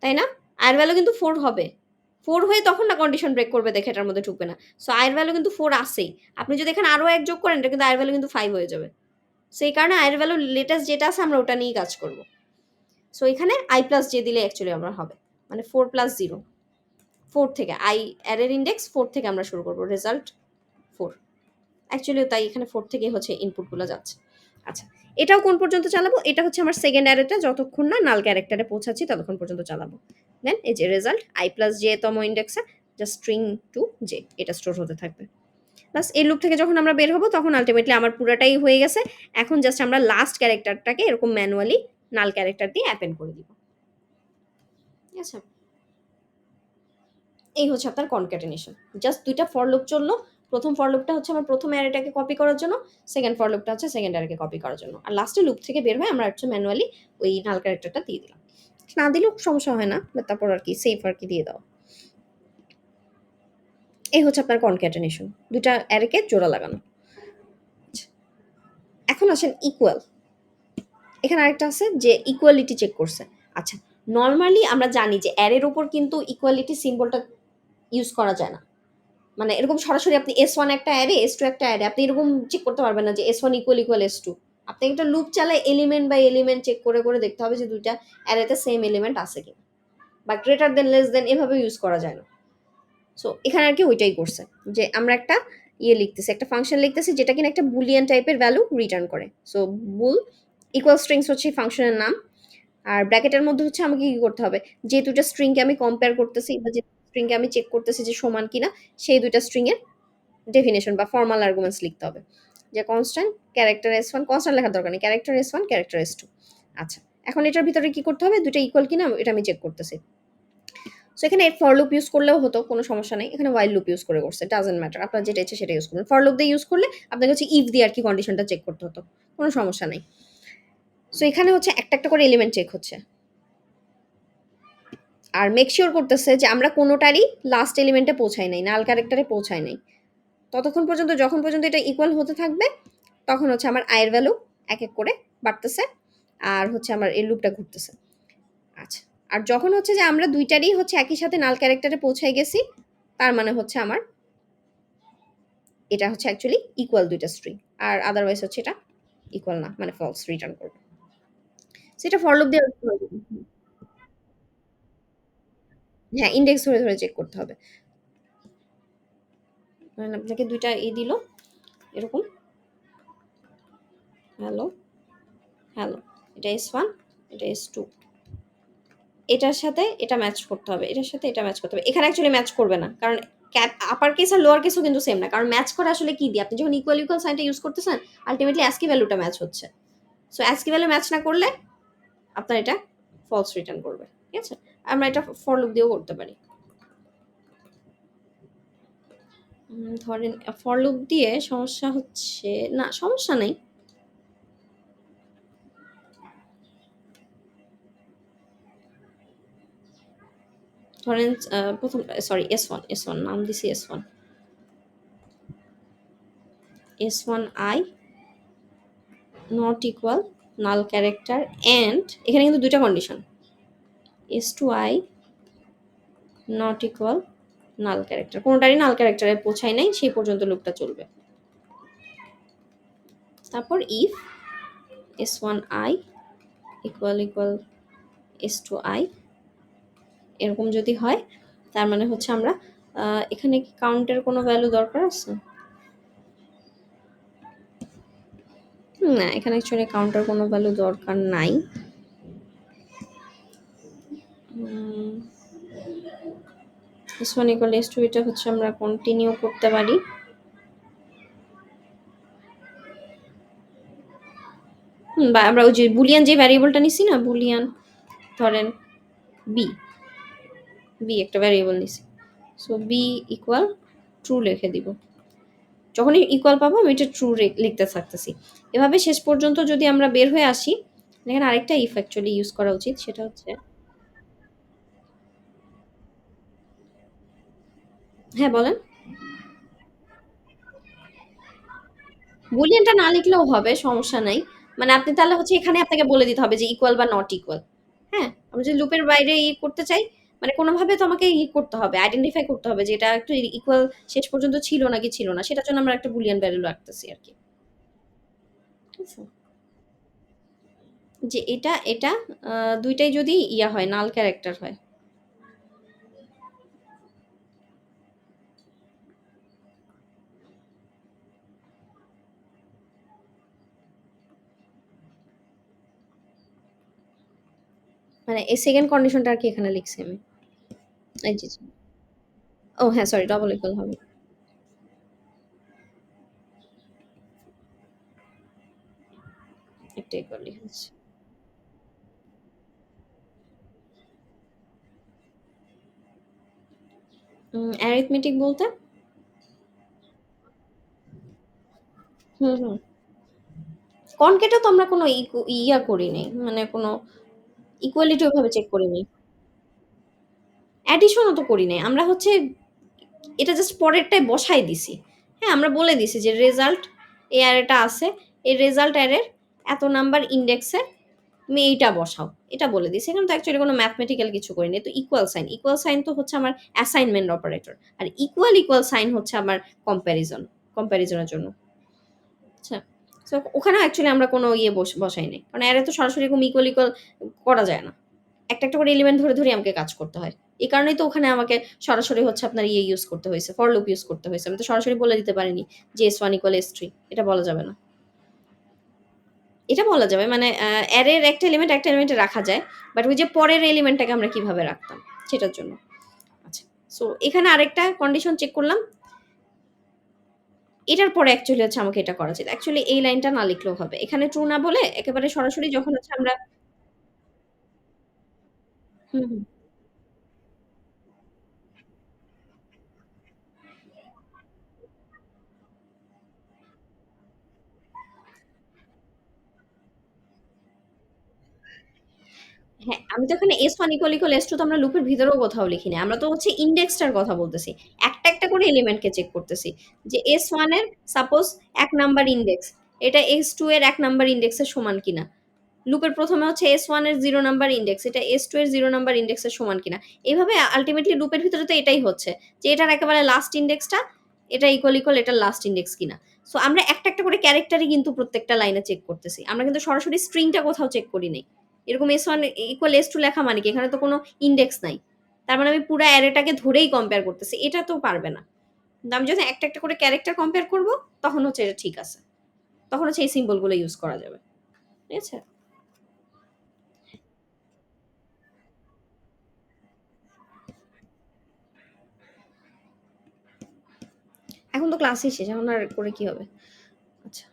তাই না? i এর ভ্যালু কিন্তু 4 হবে। 4 হয়ে তখন না কন্ডিশন ব্রেক করবে দেখে এটার মধ্যে ঢুকবে না। সো i এর ভ্যালু কিন্তু 4 আছেই। আপনি যদি এখানে আরো 1 যোগ করেন, এটা কিন্তু i এর ভ্যালু কিন্তু 5 হয়ে যাবে। সো এই কারণে i এর ভ্যালু লেটেস্ট যেটা আছে আমরা ওটা নিয়েই কাজ করব। সো এখানে i+j দিলে অ্যাকচুয়ালি আমার হবে। মানে 4 + 0। 4 থেকে অ্যারের ইনডেক্স 4 থেকে আমরা শুরু করব। রেজাল্ট 4। অ্যাকচুয়ালি তাই এখানে 4 থেকেই হচ্ছে ইনপুটগুলো যাচ্ছে। আচ্ছা, এটাও কোন পর্যন্ত চালাবো? এটা হচ্ছে আমার সেকেন্ড অ্যারেটা যতক্ষণ না নাল ক্যারেক্টারে পৌঁছাচ্ছি ততক্ষণ পর্যন্ত চালাবো। দেন এই যে রেজাল্ট i+j তম ইনডেক্সে জাস্ট স্ট্রিং টু j এটা স্টোর হতে থাকবে। বাস এই লুপ থেকে যখন আমরা বের হব তখন আল্টিমেটলি আমার পুরাটাই হয়ে গেছে। এখন জাস্ট আমরা লাস্ট ক্যারেক্টারটাকে এরকম ম্যানুয়ালি নাল ক্যারেক্টার দিয়ে অ্যাপেন্ড করে দিব। ঠিক আছে? এই হচ্ছে আপনার কনক্যাটেনেশন। জাস্ট ২ টা ফর লুপ চললো। ১ম ফর লুপটা হচ্ছে আমার ১ম অ্যারেটাকে কপি করার জন্য, সেকেন্ড ফর লুপটা হচ্ছে সেকেন্ড অ্যারেকে কপি করার জন্য। আর লাস্টে লুপ থেকে বের হয়ে আমরা হচ্ছে ম্যানুয়ালি ওই নাল ক্যারেক্টারটা দিয়ে দিলাম। না দিলেও সমস্যা হয় না। বাট তারপর আর কি সেফ আর কি দিয়ে দাও। এই হচ্ছে আপনার কনক্যাটেনেশন। ২ টা অ্যারেকে জোড়া লাগানো। আচ্ছা, এখন আসেন ইকুয়াল। এখানে আরেকটা আছে যে ইকুয়ালিটি চেক করছে। আচ্ছা, নরমালি আমরা জানি যে অ্যারের উপর কিন্তু ইকুয়ালিটি সিম্বলটা ইউজ করা যায় না। মানে এরকম সরাসরি আপনি S1 একটা অ্যারে, S2 একটা অ্যারে, আপনি এরকম চেক করতে পারবেন না যে S1 ইকুয়াল S2। আপনি একটা লুপ চালায় এলিমেন্ট বাই এলিমেন্ট চেক করে করে দেখতে হবে যে ২ টা অ্যারেতে সেম এলিমেন্ট আছে কিনা। বা গ্রেটার দেন লেস দেন এভাবে ইউজ করা যায় না। সো এখানে আর কি ওইটাই করছে, যে আমরা একটা লিখতেছি, একটা ফাংশন লিখতেছি যেটা কিনা একটা বুলিয়ান টাইপের ভ্যালু রিটার্ন করে। সো বুল ইকুয়াল স্ট্রিংস হচ্ছে ফাংশনের নাম। আর ব্র্যাকেটের মধ্যে হচ্ছে আমাকে কি করতে হবে, যে ২ টা স্ট্রিংকে আমি কম্পেয়ার করতেছি বা যে স্ট্রিংকে আমি চেক করতেছি যে সমান কিনা, সেই ২ টা স্ট্রিং এর ডেফিনিশন বা ফর্মাল আর্গুমেন্টস লিখতে হবে। যে কনস্ট্যান্ট ক্যারেক্টার S1, কনস্ট্যান্ট লেখার দরকার নেই, ক্যারেক্টার S1 ক্যারেক্টার S2। আচ্ছা, এখন এটার ভিতরে কি করতে হবে, ২ টা ইকুয়াল কিনা এটা আমি চেক করতেছি। সো এখানে ফর লুপ ইউজ করলেও হতো, কোনো সমস্যা নেই। এখানে হোয়াইল লুপ ইউজ করে করছে, ডাজন্ট ম্যাটার। আপনার যেটা ইচ্ছে সেটা ইউজ করবেন। ফর লুপ দিয়ে ইউজ করলে আপনাকে হচ্ছে ইফ দিয়ে আর কি কন্ডিশনটা চেক করতে হতো, কোনো সমস্যা নেই। সো এখানে হচ্ছে একটা একটা করে এলিমেন্ট চেক হচ্ছে আর মেক শিওর করতেছে যে আমরা কোনোটারই লাস্ট এলিমেন্টে পৌঁছাই নাই, নাল ক্যারেক্টারে পৌঁছাই নাই। ততক্ষণ পর্যন্ত যখন পর্যন্ত এটা ইকুয়াল হতে থাকবে তখন হচ্ছে আমার আয়ের ভ্যালু এক এক করে বাড়তেছে আর হচ্ছে আমার এই লুপটা ঘুরতেছে। আচ্ছা, আর যখন হচ্ছে যে আমরা দুইটারই হচ্ছে একই সাথে নাল ক্যারেক্টারে পৌঁছাই গেছি, তার মানে হচ্ছে আমার এটা হচ্ছে অ্যাকচুয়ালি ইকুয়াল ২ টা স্ট্রিং। আর আদারওয়াইজ হচ্ছে এটা ইকুয়াল না, মানে ফলস রিটার্ন করবে। সেটা ফর লুপ দিয়ে, হ্যাঁ, ইনডেক্স ধরে ধরে চেক করতে হবে। ধরেন আপনাকে ২ টা দিল এরকম, হ্যালো, হ্যালো, এটা S1, এটা S2। এটার সাথে এটা ম্যাচ করতে হবে, এটার সাথে এটা ম্যাচ করতে হবে। এখানে অ্যাকচুয়ালি ম্যাচ করবে না। কারণ আপার কেস আর লোয়ার কেসও কিন্তু সেম না, কারণ ম্যাচ করে আসলে কি দিয়ে, আপনি যখন ইকুয়াল ইকুয়াল সাইনটা ইউজ করতেছেন আলটিমেটলি অ্যাস্কি ভ্যালুটা ম্যাচ হচ্ছে। সো অ্যাস্কি ভ্যালু ম্যাচ না করলে আপনার এটা ফলস রিটার্ন করবে। ঠিক আছে, আমরা এটা ফর লুপ দিয়েও করতে পারি। ধরেন ফর লুপ দিয়ে সমস্যা হচ্ছে না, সমস্যা নেই। ধরেন প্রথম, সরি এস ওয়ান নাম দিছি S one I not equal null character and এখানে কিন্তু দুইটা condition, S2I not equal null character, কোনোটারই নাল ক্যারেক্টারে পৌঁছায় নাই, সেই পর্যন্ত লুপটা চলবে। তারপর if S1I equal equal S2I এরকম যদি হয়, তার মানে হচ্ছে আমরা এখানে কি কাউন্টের কোনো ভ্যালু দরকার আছে? না, এখানে অ্যাকচুয়ালি কাউন্টার কোনো ভ্যালু দরকার নাই। S1 ইকুয়াল S2 এটা হচ্ছে আমরা কন্টিনিউ করতে পারি। বা আমরা ওই যে বুলিয়ান যে ভ্যারিয়েবলটা নিছি না, বুলিয়ান ধরেন বি, একটা ভ্যারিয়েবল নিছি, সো বি ইকুয়াল ট্রু লিখে দিব। যখনই ইকুয়াল পাবো আমি এটা ট্রু লিখতে থাকতেছি। এভাবে শেষ পর্যন্ত যদি আমরা বের হয়ে আসি, এখানে আরেকটা ইফ অ্যাকচুয়ালি ইউজ করা উচিত, সেটা হচ্ছে, হ্যাঁ বলেন। বুলিয়ানটা না লিখলেও হবে, সমস্যা নাই। মানে আপনি তাহলে হচ্ছে এখানে আপনাকে বলে দিতে হবে যে ইকুয়াল বা নট ইকুয়াল। হ্যাঁ, আমি যদি লুপের বাইরে করতে চাই, মানে কোনোভাবে তো আমাকে করতে হবে, আইডেন্টিফাই করতে হবে যে এটা একটু ইকুয়াল শেষ পর্যন্ত ছিল নাকি ছিল না, সেটার জন্য আমরা একটা বুলিয়ান ভ্যালু রাখতেছি আর কি। ঠিক আছে? যে এটা দুইটাই যদি ইয়া হয়, নাল ক্যারেক্টার হয়। মানে এই সেকেন্ড কন্ডিশনটা আর কি এখানে লিখছি আমি। এই জি, জি। ও হ্যাঁ, সরি, ডবল ইকুয়াল হবে। একটা ইকুয়াল লিখেছি। অ্যারিথমেটিক বলতে? হুম, হুম। কনকেটে তো আমরা কোনো ইয়া করিনি। মানে কোনো ইকুয়ালিটি ওভাবে চেক করিনি। অ্যাডিশনও তো করি নাই। আমরা হচ্ছে এটা জাস্ট পরেরটায় বসায় দিছি। হ্যাঁ, আমরা বলে দিছি যে রেজাল্ট এই অ্যারেটা আছে। এই রেজাল্ট অ্যারের এত নাম্বার ইনডেক্সে তুমি এইটা বসাও। এটা বলে দিছি। এখানে তো অ্যাকচুয়ালি কোনো ম্যাথমেটিক্যাল কিছু করিনি। তো ইকুয়াল সাইন। ইকুয়াল সাইন তো হচ্ছে আমার অ্যাসাইনমেন্ট অপারেটর। আর ইকুয়াল সাইন হচ্ছে আমার কম্প্যারিজন। কম্প্যারিজনের জন্য। আচ্ছা। সো ওখানেও অ্যাকচুয়ালি আমরা কোনো বসাই নাই। কারণ অ্যারে তো সরাসরি এরকম ইকুয়াল করা যায় না। একটা করে এলিমেন্ট ধরে আমাকে কাজ করতে হয়। এই কারণেই তো ওখানে আমাকে সরাসরি হচ্ছে আপনার ইউজ করতে হয়েছে, ফর লুপ ইউজ করতে হয়েছে। আমি তো সরাসরি বলে দিতে পারিনি যে S1 ইকুয়াল S3, এটা বলা যাবে না। এটা বলা যাবে মানে অ্যারের একটা এলিমেন্টে রাখা যায়। বাট ওই যে পরের এলিমেন্টটাকে আমরা কিভাবে রাখতাম সেটার জন্য। আচ্ছা। সো এখানে আরেকটা কন্ডিশন চেক করলাম। এটার পরে অ্যাকচুয়ালি হচ্ছে আমাকে এটা করা উচিত। অ্যাকচুয়ালি এই লাইনটা না লিখলেও হবে। এখানে ট্রু না বলে একেবারে সরাসরি যখন হচ্ছে আমরা, হুম, হুম। হ্যাঁ, আমি তো এখানে S1 ইকুয়াল S2 তো আমরা লুপের ভিতরেও কোথাও লিখিনি। আমরা তো হচ্ছে ইনডেক্সটার কথা বলতেছি। একটা করে এলিমেন্টকে চেক করতেছি। যে S1 এর সাপোজ ১ নাম্বার ইনডেক্স, এটা S2 এর ১ নাম্বার ইনডেক্সের সমান কিনা। লুপের ১ম এ হচ্ছে S1 এর 0 নাম্বার ইনডেক্স, এটা S2 এর 0 নাম্বার ইনডেক্সের সমান কিনা। এভাবে আল্টিমেটলি লুপের ভিতরে তো এটাই হচ্ছে। যে এটার একেবারে লাস্ট ইনডেক্সটা এটা ইকুয়াল এটার লাস্ট ইনডেক্স কিনা। সো আমরা একটা করে ক্যারেক্টারই কিন্তু প্রত্যেকটা লাইনে চেক করতেছি। আমরা কিন্তু সরাসরি স্ট্রিংটা কোথাও চেক করি নাই। এরকম S1 ইকুয়াল S2 লেখা মানে কি? এখানে তো কোনো ইনডেক্স নাই। তার মানে আমি পুরা অ্যারেটাকে ধরেই কম্পেয়ার করতেছি। এটা তো পারবে না। কিন্তু আমি যখন একটা করে ক্যারেক্টার কম্পেয়ার করব, তখন হচ্ছে এটা ঠিক আছে। তখন হচ্ছে এই সিম্বল গুলো ইউজ করা যাবে। ঠিক আছে? এখন তো ক্লাসই শেষ, এখন আর করে কি হবে? আচ্ছা,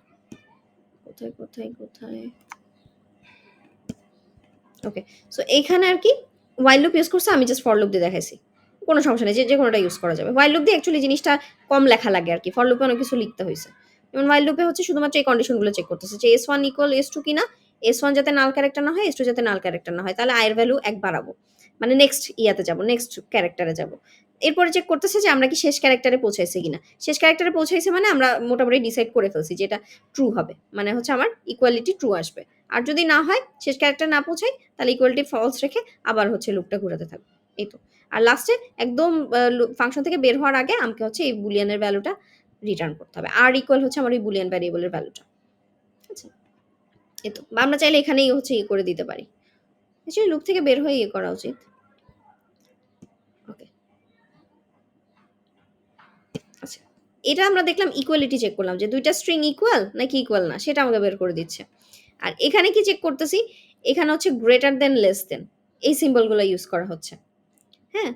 কোথায়? ওকে। সো এইখানে আর কি while লুপ ইউজ করছে, আমি জাস্ট ফর লুপ দিয়ে দেখাইছি। কোনো সমস্যা নেই, যে কোনোটা ইউজ করা যাবে। while লুপ দিয়ে অ্যাকচুয়ালি জিনিসটা কম লেখা লাগে আরকি। ফর লুপে অনেক কিছু লিখতে হইছে। যেমন while লুপে হচ্ছে শুধুমাত্র এই কন্ডিশনগুলো চেক করতেছে যে S1 ইকুয়াল S2 কিনা, S1 যাতে নাল ক্যারেক্টার না হয়, S2 যাতে নাল ক্যারেক্টার না হয়। তাহলে i এর ভ্যালু 1 বাড়াবো। মানে নেক্সট ইয়াতে যাবো, নেক্সট ক্যারেক্টারে যাবো। এরপরে চেক করতেছে যে আমরা কি শেষ ক্যারেক্টারে পৌঁছাইছি কিনা। শেষ ক্যারেক্টারে পৌঁছাইছে মানে আমরা মোটামুটি ডিসাইড করে ফেলছি যে এটা ট্রু হবে। মানে হচ্ছে আমার ইকুয়ালিটি ট্রু আসবে। আর যদি না হয়, শেষ ক্যারেক্টার না পৌঁছাই, তাহলে ইকুয়ালিটি ফলস রেখে আবার হচ্ছে লুপটা ঘুরাতে থাকবে। এই তো। আর লাস্টে একদম ফাংশন থেকে বের হওয়ার আগে আমাকে হচ্ছে এই বুলিয়ানের ভ্যালুটা রিটার্ন করতে হবে। আর ইকুয়াল হচ্ছে আমার এই বুলিয়ান ভ্যারিয়েবলের ভ্যালুটা। আচ্ছা, এই তো। বা আমরা চাইলে এখানেই হচ্ছে ইয়ে করে দিতে পারি। অ্যাকচুয়ালি লুপ থেকে বের হয়ে ইয়ে করা উচিত। ওকে। আচ্ছা, এটা আমরা দেখলাম ইকুয়ালিটি চেক করলাম যে ২ টা স্ট্রিং ইকুয়াল নাকি ইকুয়াল না, সেটা আমাকে বের করে দিচ্ছে। আর এখানে কি চেক করতেছি? এখানে হচ্ছে গ্রেটার দেন লেস দেন এই সিম্বলগুলো ইউজ করা হচ্ছে। হ্যাঁ?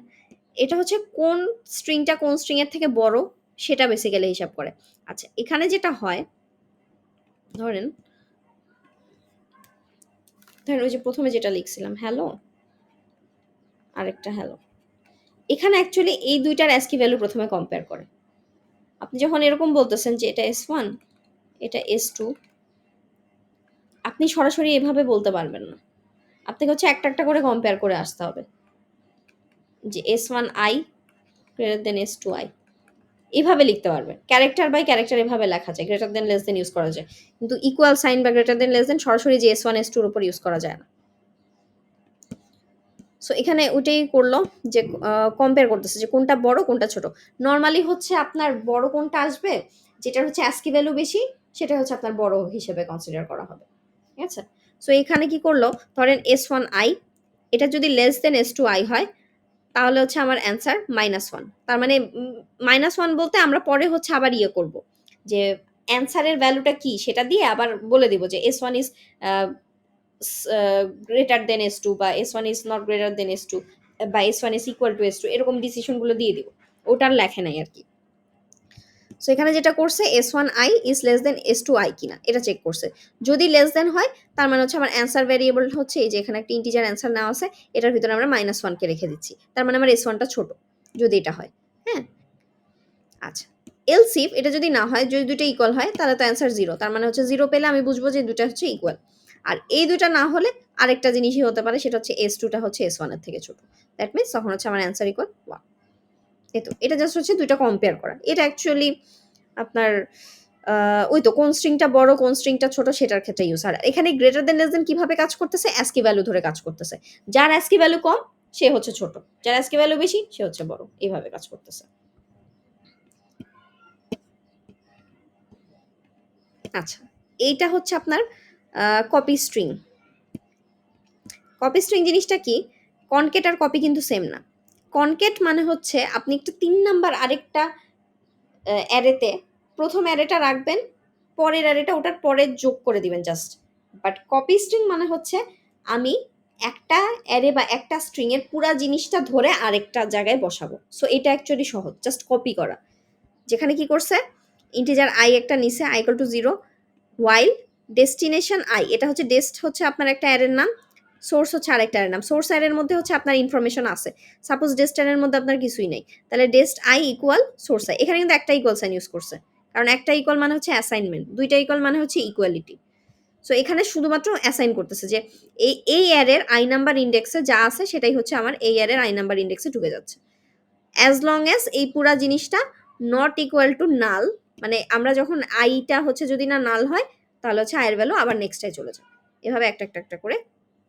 এটা হচ্ছে কোন স্ট্রিংটা কোন স্ট্রিং এর থেকে বড়, সেটা বেসিক্যালি হিসাব করে। আচ্ছা, এখানে যেটা হয়, ধরেন ওই যে ১ম এ যেটা লিখছিলাম হ্যালো, আরেকটা হ্যালো। এখানে অ্যাকচুয়ালি এই ২ টার ASCII ভ্যালু ১ম এ কম্পেয়ার করে। আপনি যখন এরকম বলতেছেন যে এটা S1, এটা S2, আপনি সরাসরি এভাবে বলতে পারবেন না। আপনাকে হচ্ছে একটা করে কম্পেয়ার করে আসতে হবে। যে S1i গ্রেটার দেন S2i, এভাবে লিখতে পারবেন। ক্যারেক্টার বাই ক্যারেক্টার এভাবে লেখা যায়। Greater than less than use করা যায়। কিন্তু ইকুয়াল সাইন বা গ্রেটার দেন লেস দেন সরাসরি যে S1 S2 এর উপর ইউজ করা যায় না। সো এখানে ওইটাই করলো যে কম্পেয়ার করতেছে যে কোনটা বড় কোনটা ছোট। নরমালি হচ্ছে আপনার বড় কোনটা আসবে, যেটার হচ্ছে ASCII ভ্যালু বেশি, সেটা হচ্ছে আপনার বড় হিসেবে কনসিডার করা হবে। ঠিক আছে? সো এখানে কি করলো, ধরেন S1i, এটা যদি লেস দেন S2i হয়, তাহলে হচ্ছে আমার অ্যান্সার -1। তার মানে -1 বলতে আমরা পরে হচ্ছে আবার ইয়ে করব। যে অ্যান্সারের ভ্যালুটা কি সেটা দিয়ে আবার বলে দিব যে S1 is greater than S2 বা S1 is not greater than S2 বা S1 is equal to S2, এরকম ডিসিশনগুলো দিয়ে দিব। ওটার লেখে নাই আরকি। সো এখানে যেটা করছে S1i is less than S2i কিনা এটা চেক করছে। যদি লেস দেন হয়, তার মানে হচ্ছে আমার অ্যান্সার ভ্যারিয়েবল হচ্ছে এই যে এখানে একটা ইন্টিজার অ্যান্সার নেওয়া আছে, এটার ভিতরে আমরা -1 কে রেখে দিচ্ছি। তার মানে আমার S1 টা ছোট, যদি এটা হয়। হ্যাঁ? আচ্ছা। এলস ইফ এটা যদি না হয়, যদি ২ টা ইকুয়াল হয়, তাহলে তো অ্যান্সার 0। তার মানে হচ্ছে 0 পেলে আমি বুঝবো যে ২ টা হচ্ছে ইকুয়াল। আর এই ২ টা না হলে আরেকটা জিনিসই হতে পারে, সেটা হচ্ছে S2 টা হচ্ছে S1 এর থেকে ছোট। দ্যাট মিনস তখন হচ্ছে আমার অ্যান্সার ইকুয়াল 1। এই তো। এটা জাস্ট হচ্ছে ২ টা কম্পেয়ার করা। এটা অ্যাকচুয়ালি আপনার ওই তো কোন স্ট্রিংটা বড়, কোন স্ট্রিংটা ছোট সেটার ক্ষেত্রে ইউজ হয়। আর এখানে গ্রেটার দেন লেস দেন কিভাবে কাজ করতেছে? ASCII ভ্যালু ধরে কাজ করতেছে। যার ASCII ভ্যালু কম সে হচ্ছে ছোট। যার ASCII ভ্যালু বেশি সে হচ্ছে বড়। এভাবে কাজ করতেছে। আচ্ছা। এইটা হচ্ছে আপনার কপি স্ট্রিং। কপি স্ট্রিং জিনিসটা কি? কনকেট আর কপি কিন্তু সেম না। কনকেট মানে হচ্ছে আপনি একটা ৩ নাম্বার আরেকটা অ্যারেতে ১ম অ্যারেটা রাখবেন, পরের অ্যারেটা ওটার পরে যোগ করে দিবেন জাস্ট। বাট কপি স্ট্রিং মানে হচ্ছে আমি একটা অ্যারে বা একটা স্ট্রিং এর পুরা জিনিসটা ধরে আরেকটা জায়গায় বসাবো। সো এটা অ্যাকচুয়ালি সহজ, জাস্ট কপি করা। যেখানে কি করছে? ইন্টিজার i একটা নিছে, i equal to 0, while destination i, এটা হচ্ছে ডেস্ট হচ্ছে আপনার একটা অ্যারের নাম, সোর্স হচ্ছে আরেকটা অ্যারের নাম। সোর্স অ্যারের মধ্যে হচ্ছে আপনার ইনফরমেশন আছে। সাপোজ ডেস্ট অ্যারের মধ্যে আপনার কিছুই নেই। তাহলে ডেস্ট i ইকুয়াল সোর্স i। এখানে কিন্তু একটা ইকুয়াল সাইন ইউজ করছে। কারণ একটা ইকুয়াল মানে হচ্ছে অ্যাসাইনমেন্ট, ২ টা ইকুয়াল মানে হচ্ছে ইকুয়ালিটি। সো এখানে শুধুমাত্র অ্যাসাইন করতেছে যে এই অ্যারের i নাম্বার ইন্ডেক্সে যা আছে সেটাই হচ্ছে আমার এই অ্যারের i নাম্বার ইন্ডেক্সে ঢুকে যাচ্ছে। অ্যাজ লং অ্যাজ এই পুরা জিনিসটা নট ইকুয়াল টু নাল, মানে আমরা যখন আইটা হচ্ছে যদি না নাল হয়, তাহলে হচ্ছে আয়ের ভ্যালু আবার নেক্সটটাই চলে যায়। এভাবে একটা করে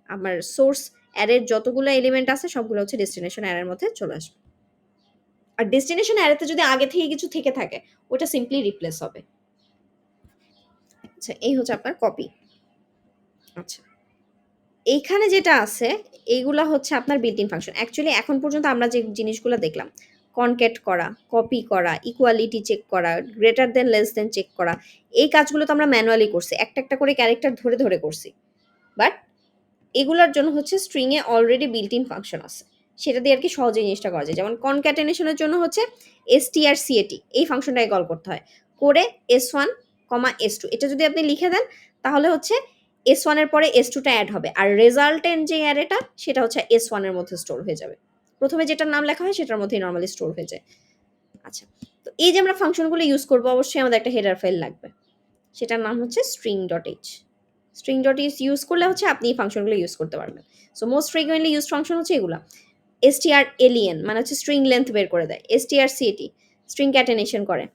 আমার সোর্স অ্যারের যতগুলো এলিমেন্ট আছে সবগুলো হচ্ছে ডেস্টিনেশন অ্যারের মধ্যে চলে আসবে। আর ডেস্টিনেশন অ্যারেতে যদি আগে থেকে কিছু থেকে থাকে, ওটা সিম্পলি রিপ্লেস হবে। আচ্ছা, এই হচ্ছে আপনার কপি। আচ্ছা, এইখানে যেটা আছে এইগুলা হচ্ছে আপনার বিল্ট ইন ফাংশন। অ্যাকচুয়ালি এখন পর্যন্ত আমরা যে জিনিসগুলো দেখলাম, কনক্যাট করা, কপি করা, ইকুয়ালিটি চেক করা, greater than less than check করা, এই কাজগুলো তো আমরা ম্যানুয়ালি করছি। একটা করে ক্যারেক্টার ধরে করছি। বাট এগুলার জন্য হচ্ছে string A already built in function আছে। সেটা দিয়ে আর কি সহজে জিনিসটা করা যায়। যেমন কনক্যাটেনেশনের জন্য হচ্ছে strcat এই ফাংশনটাকে কল করতে হয়। করে s1, s2 এটা যদি আপনি লিখে দেন তাহলে হচ্ছে s1 এর পরে s2 টা এড হবে। আর রেজাল্টেন্ট যে অ্যারেটা সেটা হচ্ছে s1 এর মধ্যে স্টোর হয়ে যাবে। প্রথমে যেটার নাম লেখা হয় সেটার মধ্যেই নরমালি স্টোর হয়ে যায়। আচ্ছা। তো এই যে আমরা ফাংশনগুলো ইউজ করব অবশ্যই আমাদের একটা হেডার ফাইল লাগবে। সেটার নাম হচ্ছে string.h। string.h ইউজ করলে হচ্ছে আপনি এই ফাংশনগুলো ইউজ করতে পারবেন। So most frequently used function হচ্ছে এগুলা। strlen মানে হচ্ছে স্ট্রিং লেন্থ বের করে দেয়। strcat স্ট্রিং ক্যাটেনেশন করে।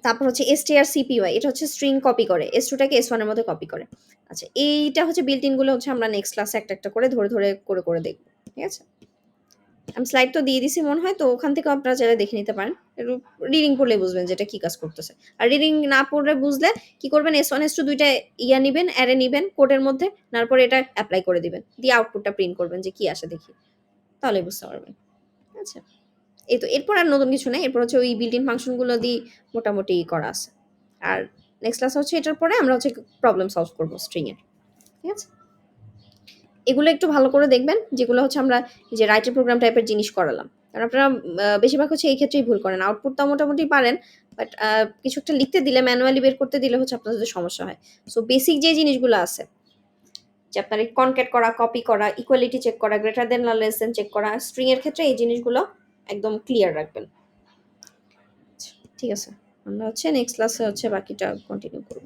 তারপর হচ্ছে strcpy এটা হচ্ছে স্ট্রিং কপি করে। s2 টাকে s1 এর মধ্যে কপি করে। আচ্ছা এইটা হচ্ছে বিল্ট ইন গুলো হচ্ছে আমরা নেক্সট ক্লাসে একটা একটা করে ধরে ধরে করে দেখব। ঠিক আছে? আমি স্লাইড তো দিয়ে দিছি মনে হয়, তো ওখান থেকে আপনারা চাইলে দেখে নিতে পারেন। একটু রিডিং পড়লে বুঝবেন যে এটা কি কাজ করতেছে। আর রিডিং না পড়লে বুঝলে কি করবেন, s1 s2 দুইটা নিবেন, অ্যারে নিবেন কোডের মধ্যে, তারপর এটা এপ্লাই করে দিবেন, দিয়ে আউটপুটটা প্রিন্ট করবেন যে কি আসে দেখি, তাহলে বুঝতে পারবেন। আচ্ছা, এই তো এরপর আর নতুন কিছু নাই। এরপর হচ্ছে ওই বিল্ট ইন ফাংশন গুলো দিয়ে মোটামুটি করা আছে। আর নেক্সট ক্লাস হচ্ছে এটার পরে আমরা হচ্ছে প্রবলেম সলভ করবো স্ট্রিং এর। ঠিক আছে, এগুলো একটু ভালো করে দেখবেন, যেগুলো হচ্ছে আমরা যে রাইটের প্রোগ্রাম টাইপের জিনিস করালাম। কারণ আপনারা বেশিরভাগ হচ্ছে এই ক্ষেত্রেই ভুল করেন। আউটপুটটা মোটামুটি পারেন, বাট কিছু একটা লিখতে দিলে, ম্যানুয়ালি বের করতে দিলে হচ্ছে আপনাদের সমস্যা হয়। সো বেসিক যে জিনিসগুলো আছে, যে আপনার কনক্যাট করা, কপি করা, ইকুয়ালিটি চেক করা, গ্রেটার দেন আর লেস দেন চেক করা, স্ট্রিং এর ক্ষেত্রে এই জিনিসগুলো একদম ক্লিয়ার রাখবেন। ঠিক আছে, আমরা হচ্ছে নেক্সট ক্লাসে হচ্ছে বাকিটা কন্টিনিউ করব।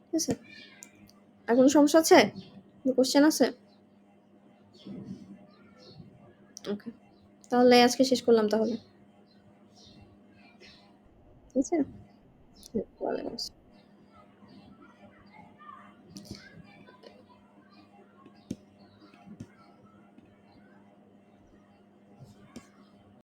ঠিক আছে, আর কোনো সমস্যা আছে, কোনো কোশ্চেন আছে? ওকে, তাহলে আজকে শেষ করলাম তাহলে। ঠিক আছে, ওয়ালাইকুম আসসালাম।